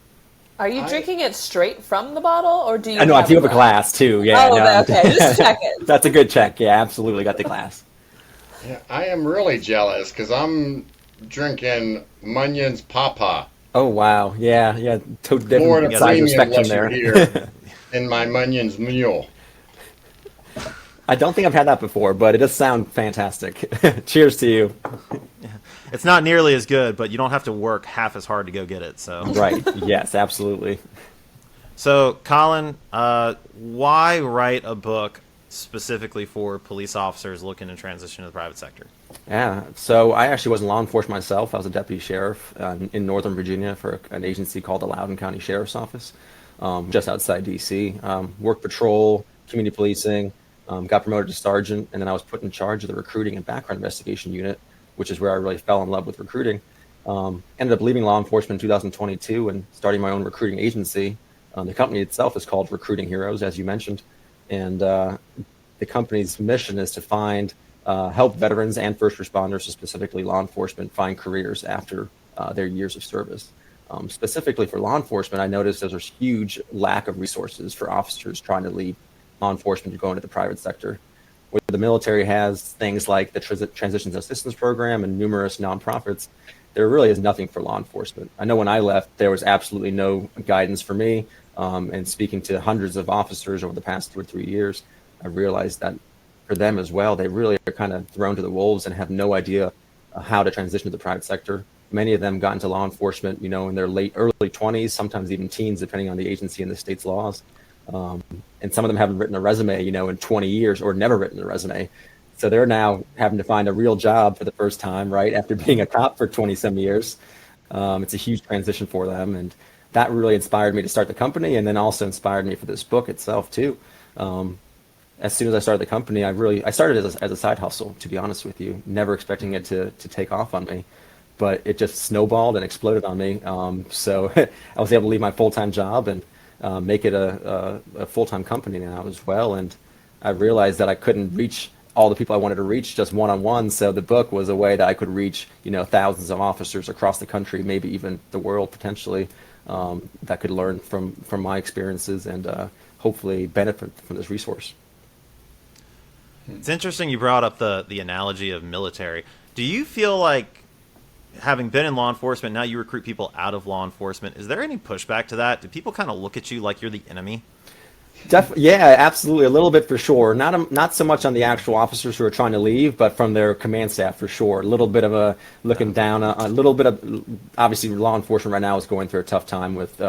S3: Are you drinking it straight from the bottle, or do you?
S4: I know, I do have a glass, too. Yeah.
S3: Oh,
S4: no,
S3: okay. Just checking.
S4: That's a good check. Yeah, absolutely. Got the glass.
S2: Yeah, I am really jealous because I'm drinking Munyon's Papa.
S4: Oh, wow. Yeah. Two
S2: More
S4: different
S2: to
S4: size of
S2: premium
S4: spectrum
S2: lesser
S4: there.
S2: here in my Munyon's Mule.
S4: I don't think I've had that before, but it does sound fantastic. Cheers to you.
S1: It's not nearly as good, but you don't have to work half as hard to go get it. So
S4: Right. Yes, absolutely.
S1: So, Colin, why write a book specifically for police officers looking to transition to the private sector?
S4: Yeah. So I actually was in law enforcement myself. I was a deputy sheriff in Northern Virginia for an agency called the Loudoun County Sheriff's Office, just outside D.C. Worked patrol, community policing, got promoted to sergeant, and then I was put in charge of the recruiting and background investigation unit, which is where I really fell in love with recruiting. Ended up leaving law enforcement in 2022 and starting my own recruiting agency. The company itself is called Recruiting Heroes, as you mentioned. And the company's mission is to help veterans and first responders, specifically law enforcement, find careers after their years of service. Specifically for law enforcement, I noticed there's a huge lack of resources for officers trying to leave law enforcement to go into the private sector. Where the military has things like the Transitions Assistance Program and numerous nonprofits, there really is nothing for law enforcement. I know when I left, there was absolutely no guidance for me. And speaking to hundreds of officers over the past 2 or 3 years, I realized that for them as well, they really are kind of thrown to the wolves and have no idea how to transition to the private sector. Many of them got into law enforcement, in their early 20s, sometimes even teens, depending on the agency and the state's laws. And some of them haven't written a resume, in 20 years or never written a resume. So they're now having to find a real job for the first time, right, after being a cop for 20-some years. It's a huge transition for them. And that really inspired me to start the company, and then also inspired me for this book itself, too. As soon as I started the company, I started as a side hustle, to be honest with you, never expecting it to take off on me. But it just snowballed and exploded on me. So I was able to leave my full-time job and make it a full-time company now as well. And I realized that I couldn't reach all the people I wanted to reach just one-on-one. So the book was a way that I could reach, thousands of officers across the country, maybe even the world potentially, that could learn from my experiences and hopefully benefit from this resource.
S1: It's interesting you brought up the analogy of military. Do you feel like, having been in law enforcement, now you recruit people out of law enforcement, is there any pushback to that? Do people kind of look at you like you're the enemy?
S4: Yeah, absolutely. A little bit for sure. Not so much on the actual officers who are trying to leave, but from their command staff for sure. A little bit of a looking down, a little bit of, obviously law enforcement right now is going through a tough time with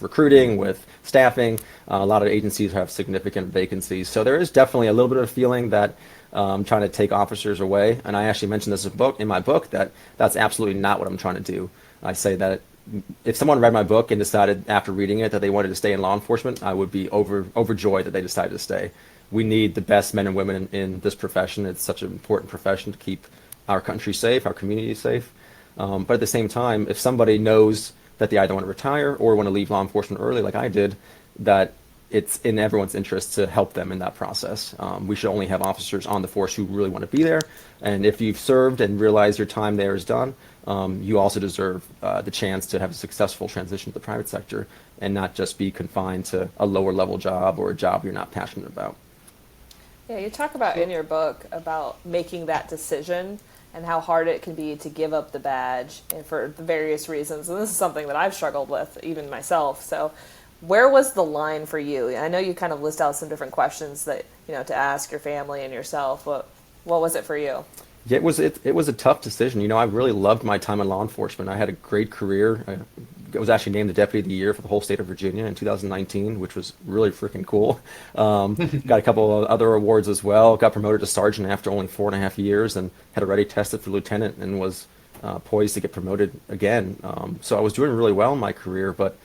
S4: recruiting, with staffing. A lot of agencies have significant vacancies. So there is definitely a little bit of a feeling that trying to take officers away. And I actually mentioned this in my book that that's absolutely not what I'm trying to do. I say that if someone read my book and decided after reading it that they wanted to stay in law enforcement, I would be overjoyed that they decided to stay. We need the best men and women in this profession. It's such an important profession to keep our country safe, our community safe. But at the same time, if somebody knows that they either want to retire or want to leave law enforcement early, like I did, that it's in everyone's interest to help them in that process. We should only have officers on the force who really want to be there. And if you've served and realize your time there is done, you also deserve the chance to have a successful transition to the private sector and not just be confined to a lower level job or a job you're not passionate about.
S3: Yeah, you talk about in your book about making that decision and how hard it can be to give up the badge and for the various reasons. And this is something that I've struggled with, even myself. So, where was the line for you? I know you kind of list out some different questions that to ask your family and yourself. What was it for you?
S4: Yeah, it was a tough decision. I really loved my time in law enforcement. I had a great career. I was actually named the Deputy of the Year for the whole state of Virginia in 2019, which was really freaking cool. Got a couple of other awards as well. Got promoted to sergeant after only 4.5 years, and had already tested for lieutenant and was poised to get promoted again. So I was doing really well in my career, but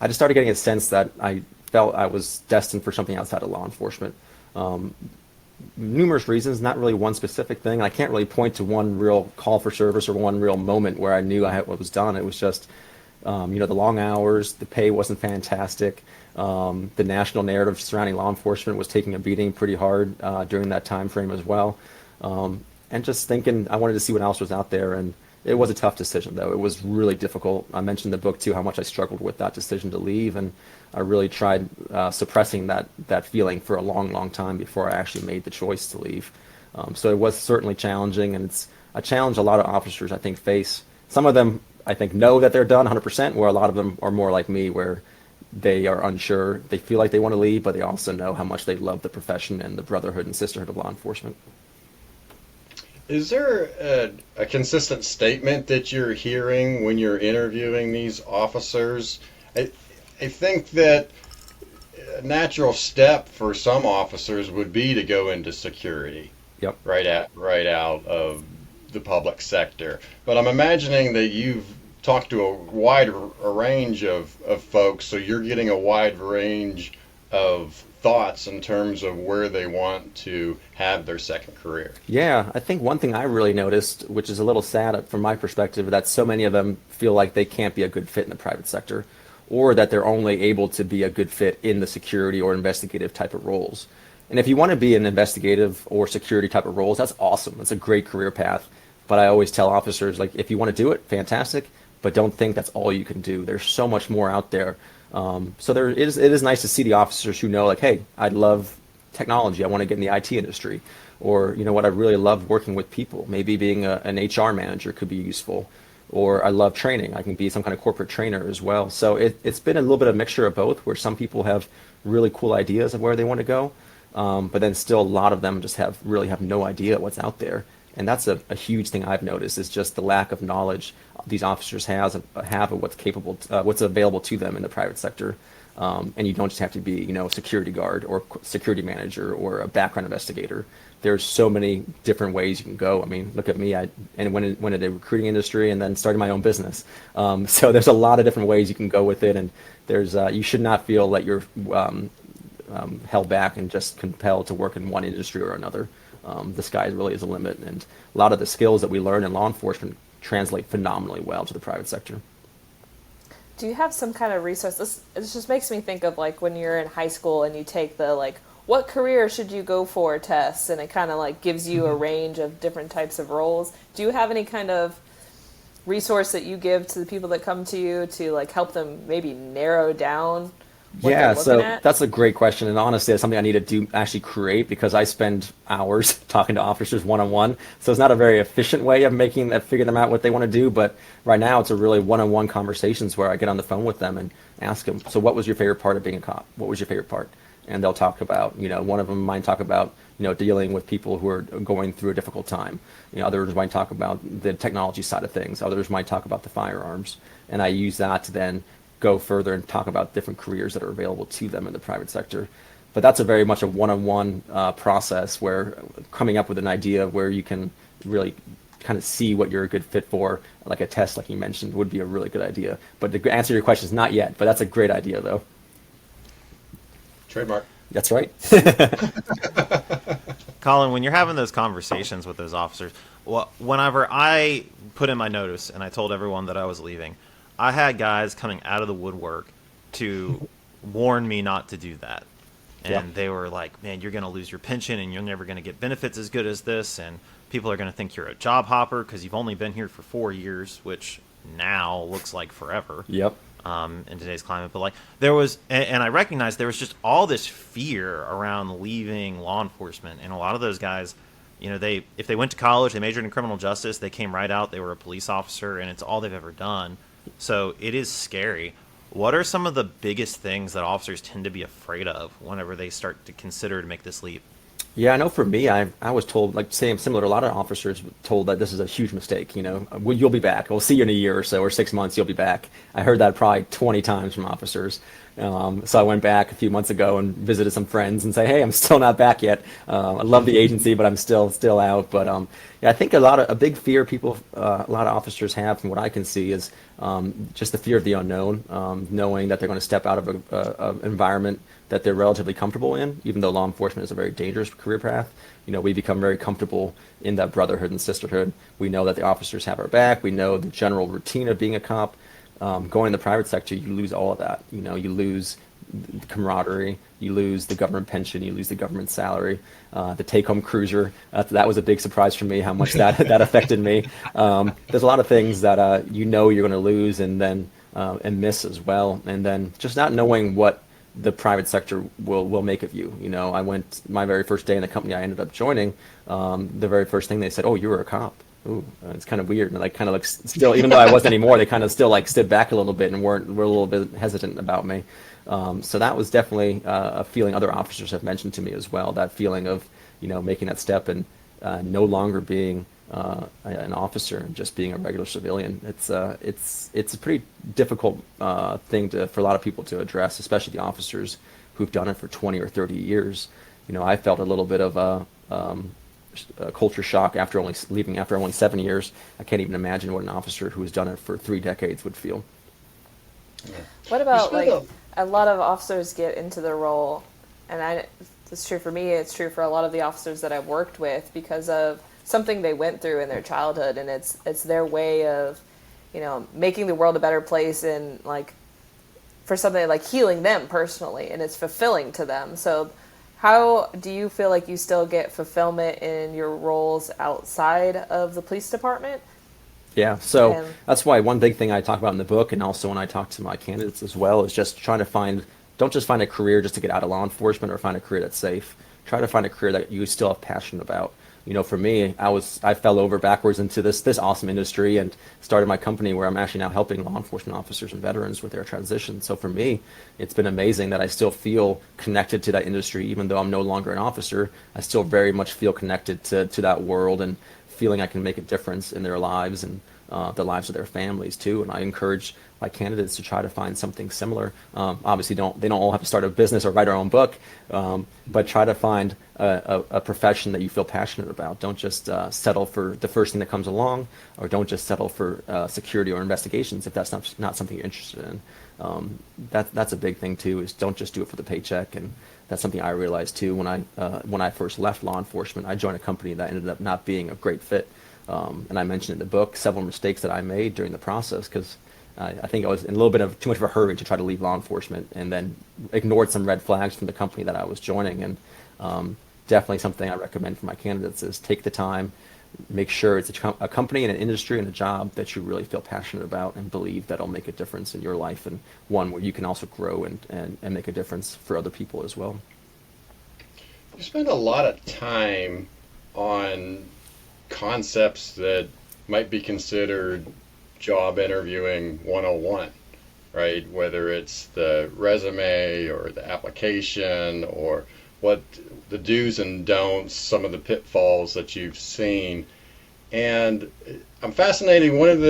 S4: I just started getting a sense that I felt I was destined for something outside of law enforcement. Numerous reasons, not really one specific thing. I can't really point to one real call for service or one real moment where I knew I had what was done. It was just, the long hours, the pay wasn't fantastic. The national narrative surrounding law enforcement was taking a beating pretty hard during that time frame as well. And just thinking I wanted to see what else was out there. And it was a tough decision, though. It was really difficult. I mentioned in the book, too, how much I struggled with that decision to leave. And I really tried suppressing that feeling for a long, long time before I actually made the choice to leave. So it was certainly challenging, and it's a challenge a lot of officers, I think, face. Some of them, I think, know that they're done 100%, where a lot of them are more like me, where they are unsure. They feel like they want to leave, but they also know how much they love the profession and the brotherhood and sisterhood of law enforcement.
S2: Is there a consistent statement that you're hearing when you're interviewing these officers? I think that a natural step for some officers would be to go into security.
S4: Yep.
S2: Right out of the public sector. But I'm imagining that you've talked to a wide range of folks, so you're getting a wide range of thoughts in terms of where they want to have their second career.
S4: Yeah, I think one thing I really noticed, which is a little sad from my perspective, that so many of them feel like they can't be a good fit in the private sector, or that they're only able to be a good fit in the security or investigative type of roles. And if you want to be in investigative or security type of roles, that's awesome. That's a great career path. But I always tell officers, like, if you want to do it, fantastic, but don't think that's all you can do. There's so much more out there. So it is nice to see the officers who know, like, hey, I love technology. I want to get in the IT industry. Or, you know what, I really love working with people. Maybe being an HR manager could be useful. Or I love training. I can be some kind of corporate trainer as well. So it's been a little bit of a mixture of both, where some people have really cool ideas of where they want to go, but then still a lot of them just have no idea what's out there. And that's a huge thing I've noticed, is just the lack of knowledge these officers have of what's what's available to them in the private sector. And you don't just have to be, security guard or security manager or a background investigator. There's so many different ways you can go. I mean, look at me. I went in the recruiting industry and then started my own business. So there's a lot of different ways you can go with it. And there's you should not feel that you're held back and just compelled to work in one industry or another. The sky really is a limit. And a lot of the skills that we learn in law enforcement translate phenomenally well to the private sector.
S3: Do you have some kind of resource? This just makes me think of, like, when you're in high school and you take the, like, what career should you go for tests, and it kind of, like, gives you a range of different types of roles. Do you have any kind of resource that you give to the people that come to you to, like, help them maybe narrow down what they're looking at?
S4: That's a great question, and honestly, it's something I need to actually create, because I spend hours talking to officers one-on-one. So it's not a very efficient way of figuring them out what they want to do. But right now, it's a really one-on-one conversations where I get on the phone with them and ask them, so what was your favorite part of being a cop? What was your favorite part? And they'll talk about, one of them might talk about, dealing with people who are going through a difficult time. Others might talk about the technology side of things. Others might talk about the firearms. And I use that to then go further and talk about different careers that are available to them in the private sector. But that's a very much a one-on-one process, where coming up with an idea of where you can really kind of see what you're a good fit for, like a test, like you mentioned, would be a really good idea. But to answer your question is not yet, but that's a great idea, though.
S2: Trademark.
S4: That's right.
S1: Colin, when you're having those conversations with those officers, whenever I put in my notice and I told everyone that I was leaving, I had guys coming out of the woodwork to warn me not to do that. And They were like, man, you're going to lose your pension and you're never going to get benefits as good as this. And people are going to think you're a job hopper because you've only been here for 4 years, which now looks like forever.
S4: Yep.
S1: In today's climate. But, like, there was, and I recognized there was just all this fear around leaving law enforcement. And a lot of those guys they if they went to college, they majored in criminal justice, they came right out, they were a police officer, and it's all they've ever done. So it is scary. What are some of the biggest things that officers tend to be afraid of whenever they start to consider to make this leap?
S4: Yeah, I know for me, I was told, like same similar to a lot of officers, told that this is a huge mistake. You'll be back. We'll see you in a year or so, or 6 months. You'll be back. I heard that probably 20 times from officers. So I went back a few months ago and visited some friends and say, hey, I'm still not back yet. I love the agency, but I'm still out. But yeah, I think a big fear a lot of officers have, from what I can see, is just the fear of the unknown, knowing that they're going to step out of an environment that they're relatively comfortable in, even though law enforcement is a very dangerous career path. We become very comfortable in that brotherhood and sisterhood. We know that the officers have our back. We know the general routine of being a cop. Going in the private sector, you lose all of that. You lose the camaraderie, you lose the government pension, you lose the government salary, the take-home cruiser. That was a big surprise for me, how much that affected me. There's a lot of things that you're going to lose and miss as well. And then just not knowing what the private sector will make of you. I went my very first day in the company I ended up joining. The very first thing they said, "Oh, you were a cop." Ooh, it's kind of weird, and like kind of like still, even though I wasn't anymore, they kind of still like stood back a little bit and were a little bit hesitant about me. So that was definitely a feeling other officers have mentioned to me as well. That feeling of making that step and no longer being an officer and just being a regular civilian. It's a pretty difficult thing for a lot of people to address, especially the officers who've done it for 20 or 30 years. I felt a little bit of a culture shock after leaving after only 7 years. I can't even imagine what an officer who has done it for 3 decades would feel.
S3: What about a lot of officers get into the role, and it's true for me, it's true for a lot of the officers that I've worked with, because of something they went through in their childhood, and it's their way of making the world a better place, and like for something like healing them personally, and it's fulfilling to them. So how do you feel like you still get fulfillment in your roles outside of the police department?
S4: Yeah, so
S3: And
S4: that's why one big thing I talk about in the book, and also when I talk to my candidates as well, is just trying to don't just find a career just to get out of law enforcement or find a career that's safe. Try to find a career that you still have passion about. For me, I fell over backwards into this awesome industry and started my company where I'm actually now helping law enforcement officers and veterans with their transition. So for me, it's been amazing that I still feel connected to that industry, even though I'm no longer an officer. I still very much feel connected to that world and feeling I can make a difference in their lives and the lives of their families too. And I encourage my candidates to try to find something similar. Obviously, they don't all have to start a business or write their own book, but try to find a profession that you feel passionate about. Don't just settle for the first thing that comes along, or don't just settle for security or investigations if that's not something you're interested in. That's a big thing too. Is don't just do it for the paycheck. And that's something I realized too when I first left law enforcement. I joined a company that ended up not being a great fit. And I mentioned in the book several mistakes that I made during the process, because I think I was in a little bit of too much of a hurry to try to leave law enforcement, and then ignored some red flags from the company that I was joining. And definitely something I recommend for my candidates is take the time, make sure it's a company and an industry and a job that you really feel passionate about and believe that'll make a difference in your life, and one where you can also grow and make a difference for other people as well.
S2: You spend a lot of time on concepts that might be considered job interviewing 101, right? Whether it's the resume or the application, or what the do's and don'ts, some of the pitfalls that you've seen. And I'm fascinated. One of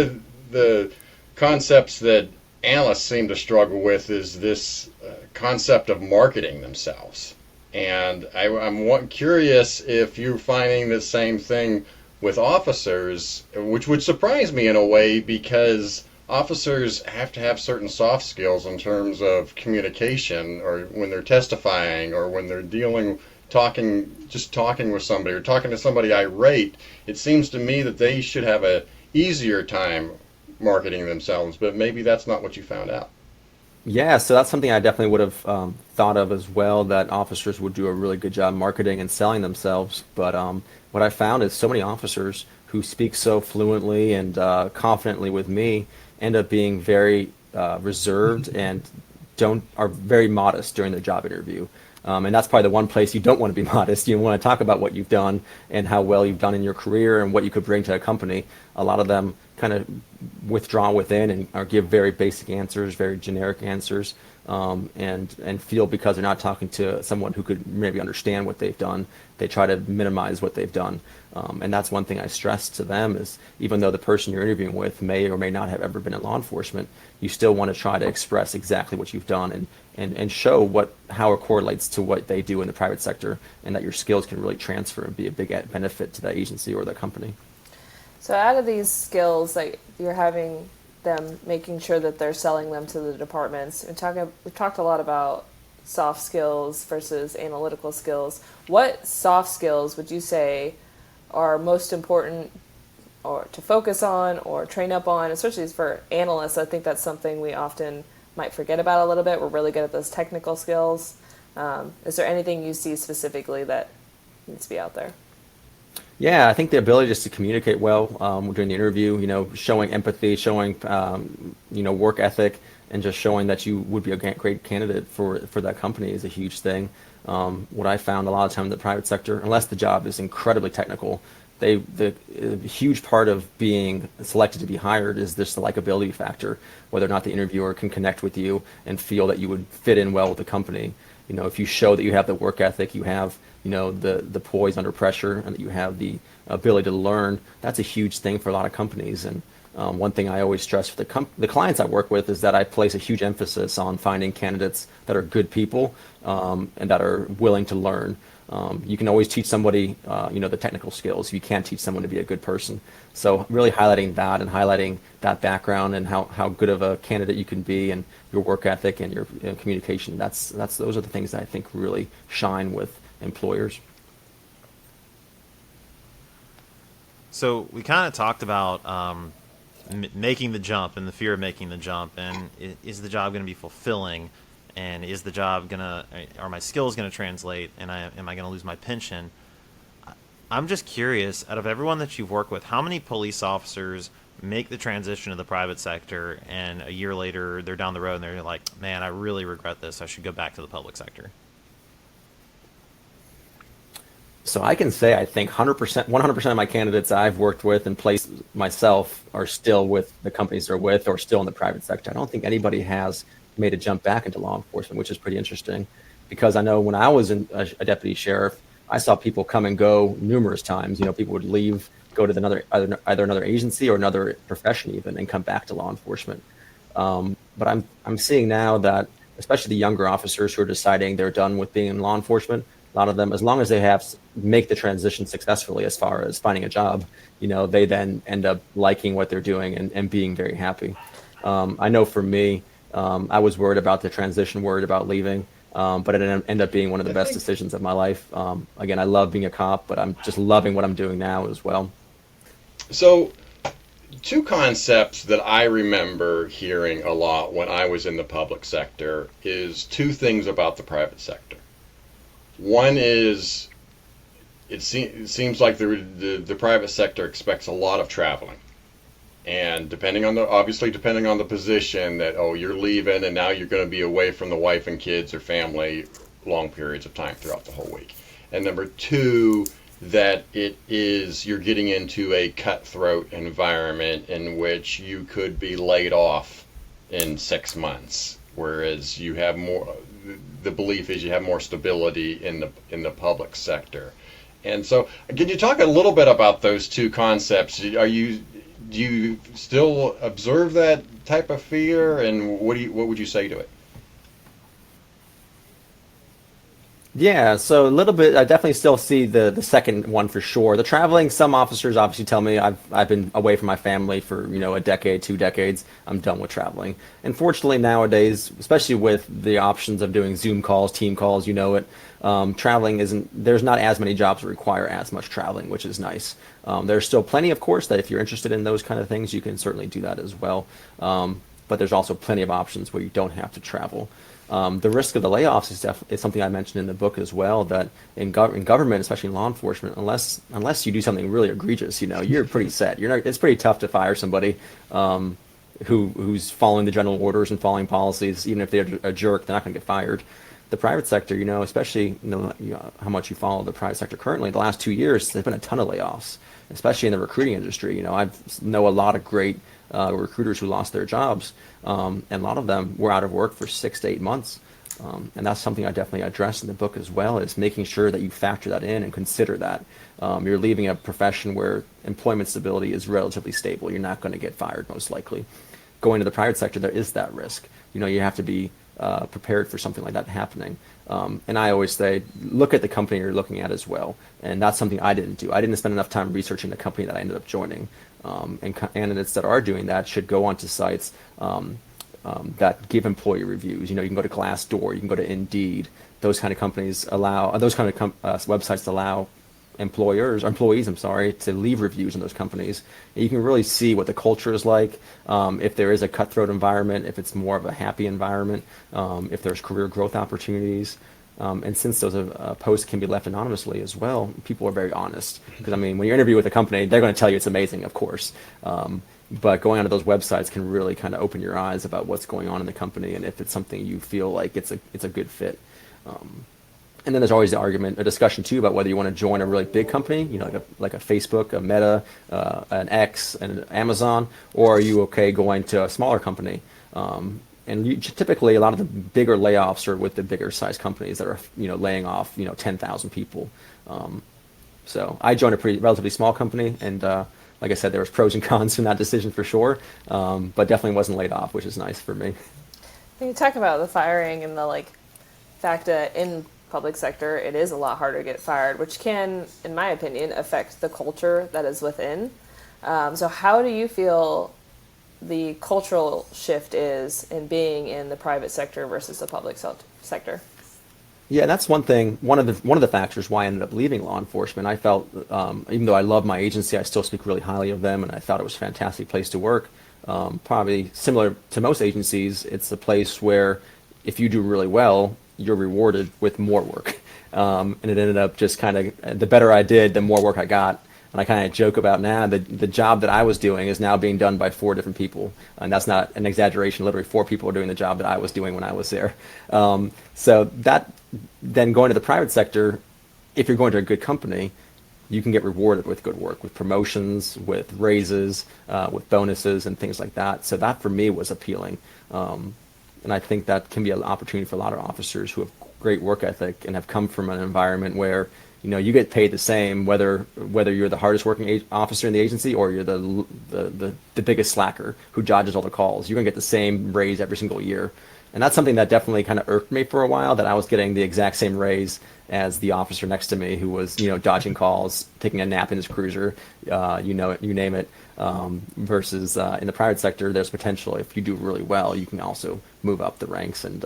S2: the concepts that analysts seem to struggle with is this concept of marketing themselves. And I'm curious if you're finding the same thing with officers, which would surprise me in a way, because officers have to have certain soft skills in terms of communication, or when they're testifying, or when they're talking with somebody, or talking to somebody irate. It seems to me that they should have a easier time marketing themselves, but maybe that's not what you found out.
S4: Yeah, so that's something I definitely would have thought of as well, that officers would do a really good job marketing and selling themselves. But what I found is so many officers who speak so fluently and confidently with me end up being very reserved and are very modest during their job interview. And that's probably the one place you don't want to be modest. You want to talk about what you've done and how well you've done in your career and what you could bring to a company. A lot of them kind of withdraw within and or give very basic answers, very generic answers, and feel because they're not talking to someone who could maybe understand what they've done, they try to minimize what they've done. And that's one thing I stress to them is even though the person you're interviewing with may or may not have ever been in law enforcement, you still want to try to express exactly what you've done and show how it correlates to what they do in the private sector and that your skills can really transfer and be a big benefit to that agency or the company.
S3: So out of these skills that you're having them making sure that they're selling them to the departments, we've talked a lot about soft skills versus analytical skills. What soft skills would you say are most important or to focus on or train up on, especially for analysts? I think that's something we often might forget about a little bit. We're really good at those technical skills. Is there anything you see specifically that needs to be out there?
S4: Yeah, I think the ability just to communicate well during the interview, showing empathy, showing, work ethic, and just showing that you would be a great candidate for that company is a huge thing. What I found a lot of time in the private sector, unless the job is incredibly technical, a huge part of being selected to be hired is this the likability factor, whether or not the interviewer can connect with you and feel that you would fit in well with the company. If you show that you have the work ethic, you have, the poise under pressure, and that you have the ability to learn, that's a huge thing for a lot of companies. And one thing I always stress for the clients I work with is that I place a huge emphasis on finding candidates that are good people and that are willing to learn. You can always teach somebody, the technical skills. You can't teach someone to be a good person. So really highlighting that and highlighting that background and how good of a candidate you can be and your work ethic and your communication. Those are the things that I think really shine with employers.
S5: So we kind of talked about making the jump and the fear of making the jump, and is the job going to be fulfilling, and is the job are my skills going to translate, and am I going to lose my pension? I'm just curious, out of everyone that you've worked with, how many police officers make the transition to the private sector and a year later they're down the road and they're like, man, I really regret this, I should go back to the public sector?
S4: So I can say I think 100% of my candidates I've worked with and placed myself are still with the companies they're with or still in the private sector. I don't think anybody has made a jump back into law enforcement, which is pretty interesting because I know when I was a deputy sheriff, I saw people come and go numerous times. People would leave, go to either another agency or another profession even, and come back to law enforcement. But I'm seeing now that, especially the younger officers who are deciding they're done with being in law enforcement, a lot of them, as long as they make the transition successfully as far as finding a job, they then end up liking what they're doing and being very happy. I know for me, I was worried about the transition, worried about leaving, but it ended up being one of the best decisions of my life. Again, I love being a cop, but I'm just loving what I'm doing now as well.
S2: So, two concepts that I remember hearing a lot when I was in the public sector is two things about the private sector. One is it seems like the private sector expects a lot of traveling. And depending on the position, that you're leaving and now you're going to be away from the wife and kids or family long periods of time throughout the whole week. And number two, that you're getting into a cutthroat environment in which you could be laid off in 6 months, whereas you have more. The belief is you have more stability in the public sector. And so, can you talk a little bit about those two concepts? Do you still observe that type of fear, and what would you say to it?
S4: Yeah, so a little bit. I definitely still see the second one for sure. The traveling, some officers obviously tell me I've been away from my family for a decade, 2 decades. I'm done with traveling. Unfortunately, nowadays, especially with the options of doing Zoom calls, team calls, traveling there's not as many jobs that require as much traveling, which is nice. There's still plenty, of course, that if you're interested in those kind of things, you can certainly do that as well. But there's also plenty of options where you don't have to travel. The risk of the layoffs is something I mentioned in the book as well, that in government, especially in law enforcement, unless you do something really egregious, you're pretty set. It's pretty tough to fire somebody who's following the general orders and following policies. Even if they're a jerk, they're not going to get fired. the private sector, especially how much you follow the private sector currently, the last 2 years, there's been a ton of layoffs, especially in the recruiting industry. I know a lot of great recruiters who lost their jobs, and a lot of them were out of work for 6 to 8 months. And that's something I definitely address in the book as well, is making sure that you factor that in and consider that. You're leaving a profession where employment stability is relatively stable. You're not going to get fired, most likely. Going to the private sector, there is that risk. You have to be prepared for something like that happening. And I always say, look at the company you're looking at as well. And that's something I didn't do. I didn't spend enough time researching the company that I ended up joining. And candidates that are doing that should go onto sites that give employee reviews. You can go to Glassdoor, you can go to Indeed. Those kind of companies websites allow employees, to leave reviews in those companies. And you can really see what the culture is like, if there is a cutthroat environment, if it's more of a happy environment, if there's career growth opportunities. And since those posts can be left anonymously as well, people are very honest. Because, when you interview with a company, they're going to tell you it's amazing, of course. But going onto those websites can really kind of open your eyes about what's going on in the company and if it's something you feel like it's a good fit. And then there's always a discussion too about whether you want to join a really big company, like a Facebook, a Meta, an X, and an Amazon, or are you okay going to a smaller company? And typically, a lot of the bigger layoffs are with the bigger size companies that are, laying off, 10,000 people. So I joined a relatively small company, and like I said, there was pros and cons in that decision for sure, but definitely wasn't laid off, which is nice for me.
S3: You talk about the firing and the fact that in public sector it is a lot harder to get fired, which can, in my opinion, affect the culture that is within. So how do you feel the cultural shift is in being in the private sector versus the public sector?
S4: Yeah, that's one thing. One of the factors why I ended up leaving law enforcement. I felt, even though I love my agency, I still speak really highly of them, and I thought it was a fantastic place to work. Probably similar to most agencies, it's a place where if you do really well, you're rewarded with more work. And it ended up just kind of, the better I did, the more work I got. And I kind of joke about now the job that I was doing is now being done by 4 different people. And that's not an exaggeration. Literally 4 people are doing the job that I was doing when I was there. So that, then going to the private sector, if you're going to a good company, you can get rewarded with good work, with promotions, with raises, with bonuses and things like that. So that for me was appealing. And I think that can be an opportunity for a lot of officers who have great work ethic and have come from an environment where you get paid the same whether you're the hardest working officer in the agency or you're the biggest slacker who dodges all the calls. You're gonna get the same raise every single year, and that's something that definitely kind of irked me for a while. That I was getting the exact same raise as the officer next to me who was dodging calls, taking a nap in his cruiser, you name it. Versus in the private sector, there's potential if you do really well, you can also move up the ranks and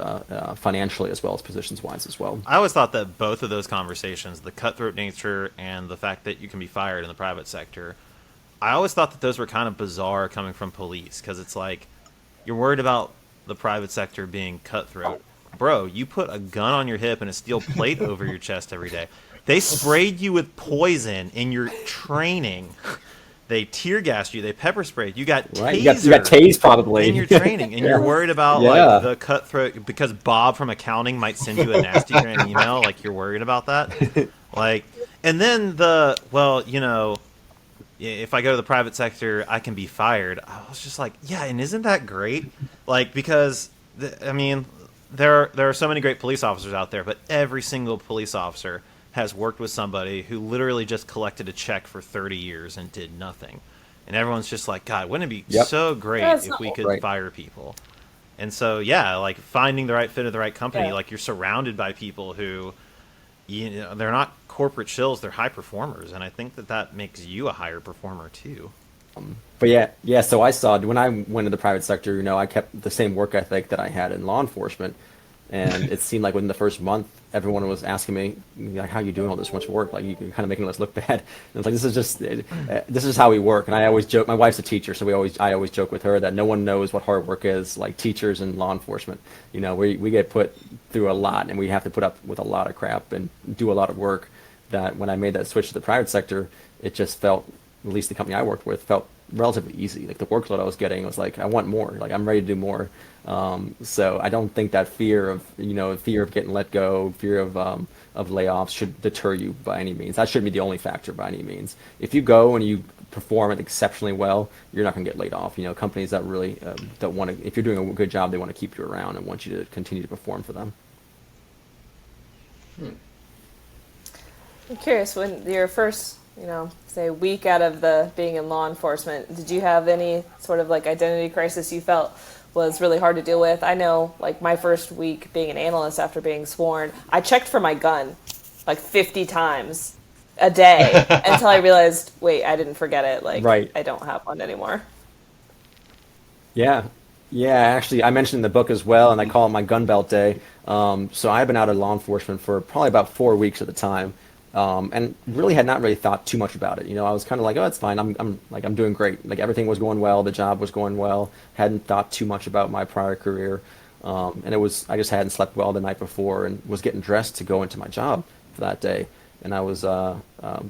S4: financially as well as positions-wise as well.
S5: I always thought that both of those conversations, the cutthroat nature and the fact that you can be fired in the private sector, I always thought that those were kind of bizarre coming from police, because it's like, you're worried about the private sector being cutthroat. Bro, you put a gun on your hip and a steel plate over your chest every day. They sprayed you with poison in your training. They tear gassed you. They pepper sprayed. You got tasered.
S4: Right. You got tased probably
S5: in your training, and you're worried about like the cutthroat because Bob from accounting might send you a nasty grand email. Like you're worried about that. Like, and then if I go to the private sector, I can be fired. I was just like, yeah, and isn't that great? Like because there are so many great police officers out there, but every single police officer has worked with somebody who literally just collected a check for 30 years and did nothing. And everyone's just like, God, wouldn't it be so great if we could fire people? And so, yeah, like finding the right fit of the right company, like you're surrounded by people who, they're not corporate shills, they're high performers. And I think that makes you a higher performer too.
S4: But yeah, so I saw when I went to the private sector, I kept the same work ethic that I had in law enforcement. And it seemed like within the first month, everyone was asking me, like, how are you doing all this much work? Like, you're kind of making us look bad. And it's like, this is how we work. And I always joke, my wife's a teacher, so I always joke with her that no one knows what hard work is like teachers and law enforcement. We get put through a lot, and we have to put up with a lot of crap and do a lot of work. That when I made that switch to the private sector, it just felt, at least the company I worked with, felt relatively easy. Like the workload I was getting was like I want more. Like I'm ready to do more. So I don't think that fear of fear of getting let go, fear of layoffs should deter you by any means. That shouldn't be the only factor by any means. If you go and you perform it exceptionally well, you're not going to get laid off. Companies that really don't want to. If you're doing a good job, they want to keep you around and want you to continue to perform for them.
S3: I'm curious, when your first, say week out of the being in law enforcement, did you have any sort of like identity crisis you felt was really hard to deal with? I know, like my first week being an analyst after being sworn, I checked for my gun like 50 times a day until I realized, wait, I didn't forget it. Like,
S4: Right.
S3: I don't have one anymore.
S4: Yeah. Yeah, actually, I mentioned in the book as well, and I call it my gun belt day. So I've been out of law enforcement for probably about 4 weeks at a time, and really had not really thought too much about it. I was kind of like, oh, it's fine. I'm doing great. Like everything was going well, the job was going well. Hadn't thought too much about my prior career, and I just hadn't slept well the night before, and was getting dressed to go into my job for that day, and I was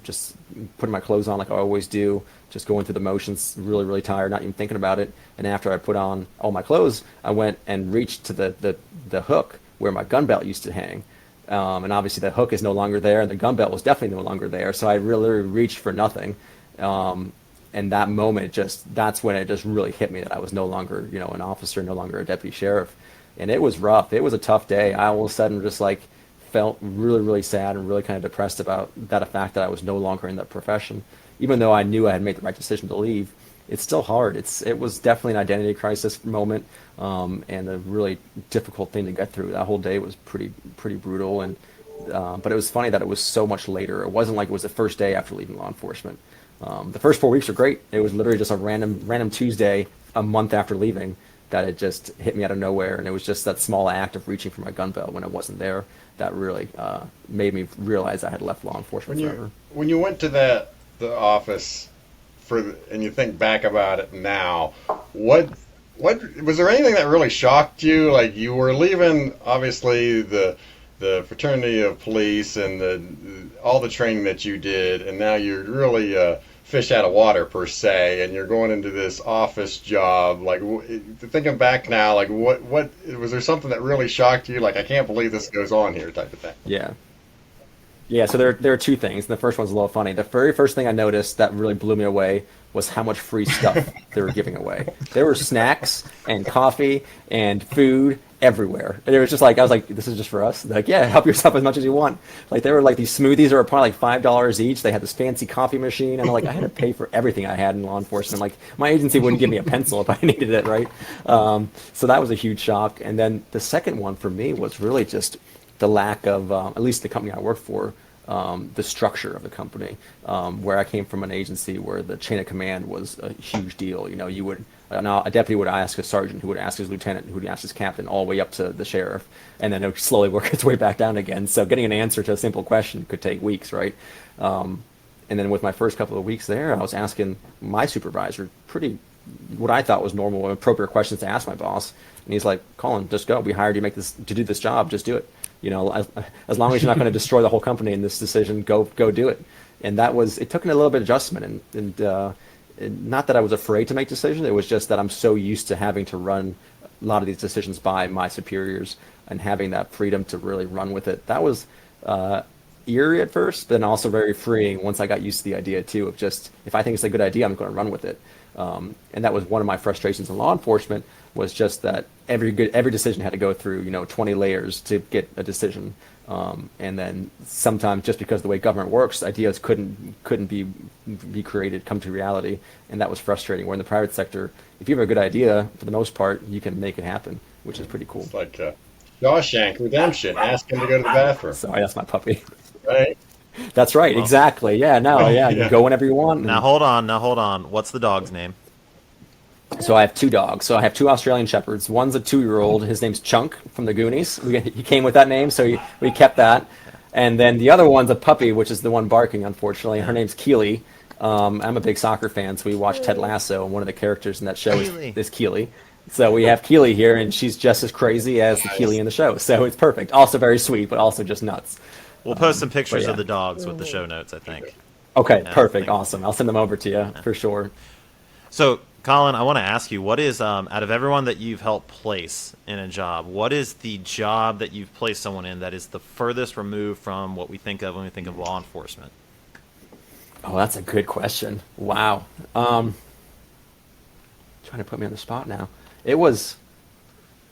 S4: just putting my clothes on like I always do, just going through the motions, really, really tired, not even thinking about it. And after I put on all my clothes, I went and reached to the hook where my gun belt used to hang. And obviously the hook is no longer there, and the gun belt was definitely no longer there. So I really reached for nothing. And that moment, that's when it just really hit me that I was no longer, an officer, no longer a deputy sheriff. And it was rough. It was a tough day. I all of a sudden just like felt really, really sad and really kind of depressed about that fact that I was no longer in that profession. Even though I knew I had made the right decision to leave, it's still hard. It was definitely an identity crisis moment, and a really difficult thing to get through. That whole day was pretty brutal, and but it was funny that it was so much later. It wasn't like it was the first day after leaving law enforcement. The first 4 weeks were great. It was literally just a random Tuesday a month after leaving that it just hit me out of nowhere, and it was just that small act of reaching for my gun belt when it wasn't there that really made me realize I had left law enforcement forever.
S2: When you went to the office and you think back about it now, what was there anything that really shocked you? Like you were leaving, obviously the fraternity of police and all the training that you did, and now you're really fish out of water per se, and you're going into this office job. Like thinking back now, like what was there something that really shocked you? Like I can't believe this goes on here, type of thing.
S4: Yeah. Yeah, so there are two things. The first one's a little funny. The very first thing I noticed that really blew me away was how much free stuff they were giving away. There were snacks and coffee and food everywhere. And it was just like, I was like, this is just for us? They're like, yeah, help yourself as much as you want. Like, there were like these smoothies that were probably like $5 each. They had this fancy coffee machine. And I'm like, I had to pay for everything I had in law enforcement. Like, my agency wouldn't give me a pencil if I needed it, right? So that was a huge shock. And then the second one for me was really just the lack of, at least the company I worked for, the structure of the company, where I came from an agency where the chain of command was a huge deal. A deputy would ask a sergeant, who would ask his lieutenant, who would ask his captain, all the way up to the sheriff, and then it would slowly work its way back down again. So getting an answer to a simple question could take weeks, right? And then with my first couple of weeks there, I was asking my supervisor what I thought was normal and appropriate questions to ask my boss, and he's like, "Colin, just go. We hired you to do this job. Just do it. As long as you're not going to destroy the whole company in this decision, go do it." And it took a little bit of adjustment, and not that I was afraid to make decisions. It was just that I'm so used to having to run a lot of these decisions by my superiors and having that freedom to really run with it. That was eerie at first, but then also very freeing once I got used to the idea too of just, if I think it's a good idea, I'm going to run with it. And that was one of my frustrations in law enforcement, was just that every decision had to go through 20 layers to get a decision, and then sometimes just because the way government works, ideas couldn't be created, come to reality, and that was frustrating. Where in the private sector, if you have a good idea, for the most part, you can make it happen, which is pretty cool.
S2: It's like Shawshank Redemption. Ask him to go to the bathroom.
S4: Sorry, that's my puppy.
S2: Right.
S4: That's right, exactly. Yeah, no, yeah, you go whenever you want.
S5: Now hold on. What's the dog's name?
S4: So I have two dogs. So I have two Australian Shepherds. One's a 2-year-old. His name's Chunk from the Goonies. He came with that name, so we kept that. And then the other one's a puppy, which is the one barking, unfortunately. Her name's Keely. I'm a big soccer fan, so we watched Ted Lasso, and one of the characters in that show is Keely. So we have Keely here, and she's just as crazy as the Keely in the show. So it's perfect. Also very sweet, but also just nuts.
S5: We'll post some pictures of the dogs with the show notes, I think.
S4: Okay,
S5: Yeah,
S4: perfect, awesome. I'll send them over to you for sure.
S5: So, Colin, I want to ask you, what is, out of everyone that you've helped place in a job, what is the job that you've placed someone in that is the furthest removed from what we think of when we think of law enforcement?
S4: Oh, that's a good question. Wow. Trying to put me on the spot now. It was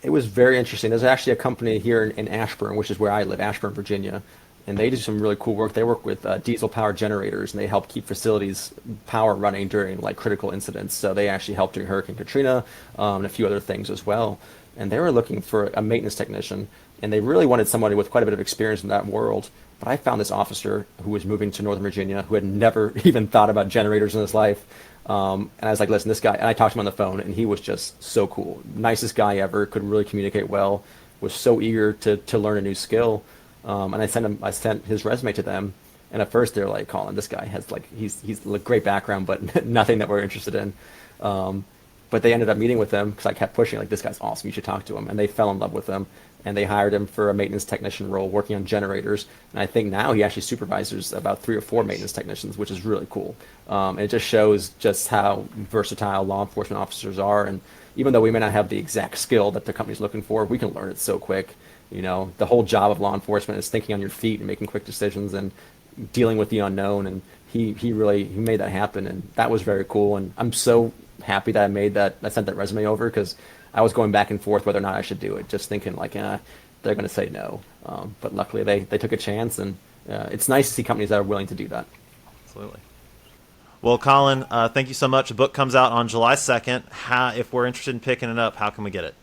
S4: it was very interesting. There's actually a company here in Ashburn, which is where I live, Ashburn, Virginia, and they do some really cool work. They work with diesel powered generators, and they help keep facilities power running during like critical incidents. So they actually helped during Hurricane Katrina, and a few other things as well. And they were looking for a maintenance technician, and they really wanted somebody with quite a bit of experience in that world. But I found this officer who was moving to Northern Virginia who had never even thought about generators in his life. And I was like, listen, this guy, and I talked to him on the phone, and he was just so cool. Nicest guy ever, could really communicate well, was so eager to learn a new skill. And I sent his resume to them. And at first they're like, Colin, this guy has like, he's a great background, but nothing that we're interested in. But they ended up meeting with him because I kept pushing, like, this guy's awesome, you should talk to him. And they fell in love with him. And they hired him for a maintenance technician role working on generators. And I think now he actually supervises about 3 or 4 maintenance technicians, which is really cool. And it just shows just how versatile law enforcement officers are. And even though we may not have the exact skill that the company's looking for, we can learn it so quick. You know, the whole job of law enforcement is thinking on your feet and making quick decisions and dealing with the unknown. And he really he made that happen, and that was very cool. And I'm so happy that I sent that resume over because I was going back and forth whether or not I should do it, just thinking like, they're going to say no. But luckily they took a chance, and it's nice to see companies that are willing to do that.
S5: Absolutely. Well, Colin, thank you so much. The book comes out on July 2nd. If we're interested in picking it up, how can we get it?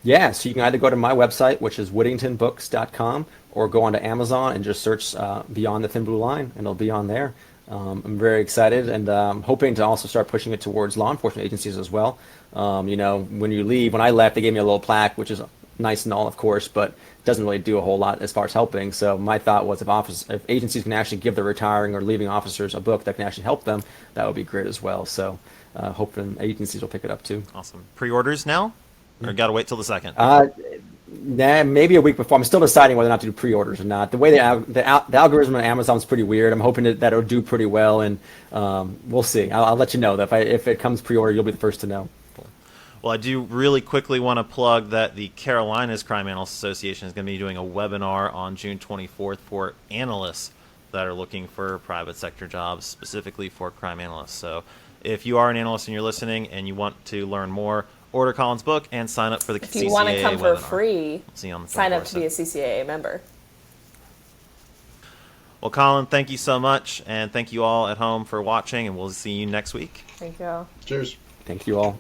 S4: Yeah, so you can either go to my website, which is whittingtonbooks.com, or go onto Amazon and just search Beyond the Thin Blue Line, and it'll be on there. I'm very excited, and hoping to also start pushing it towards law enforcement agencies as well. You know, when I left, they gave me a little plaque, which is nice and all, of course, but doesn't really do a whole lot as far as helping. So my thought was if agencies can actually give their retiring or leaving officers a book that can actually help them, that would be great as well. So hoping agencies will pick it up too.
S5: Awesome. Pre-orders now? Or got to wait till the 2nd?
S4: Nah, maybe a week before. I'm still deciding whether or not to do pre-orders or not. The way the algorithm on Amazon is pretty weird. I'm hoping that it'll do pretty well, and we'll see. I'll let you know that if it comes pre-order, you'll be the first to know.
S5: Well, I do really quickly want to plug that the Carolinas Crime Analysts Association is going to be doing a webinar on June 24th for analysts that are looking for private sector jobs, specifically for crime analysts. So if you are an analyst and you're listening and you want to learn more, order Colin's book and sign up for the CCAA webinar.
S3: If you want to come for free,
S5: see you on the
S3: sign up to be a
S5: 24th.
S3: CCAA member.
S5: Well, Colin, thank you so much, and thank you all at home for watching, and we'll see you next week.
S3: Thank you all.
S2: Cheers.
S4: Thank you all.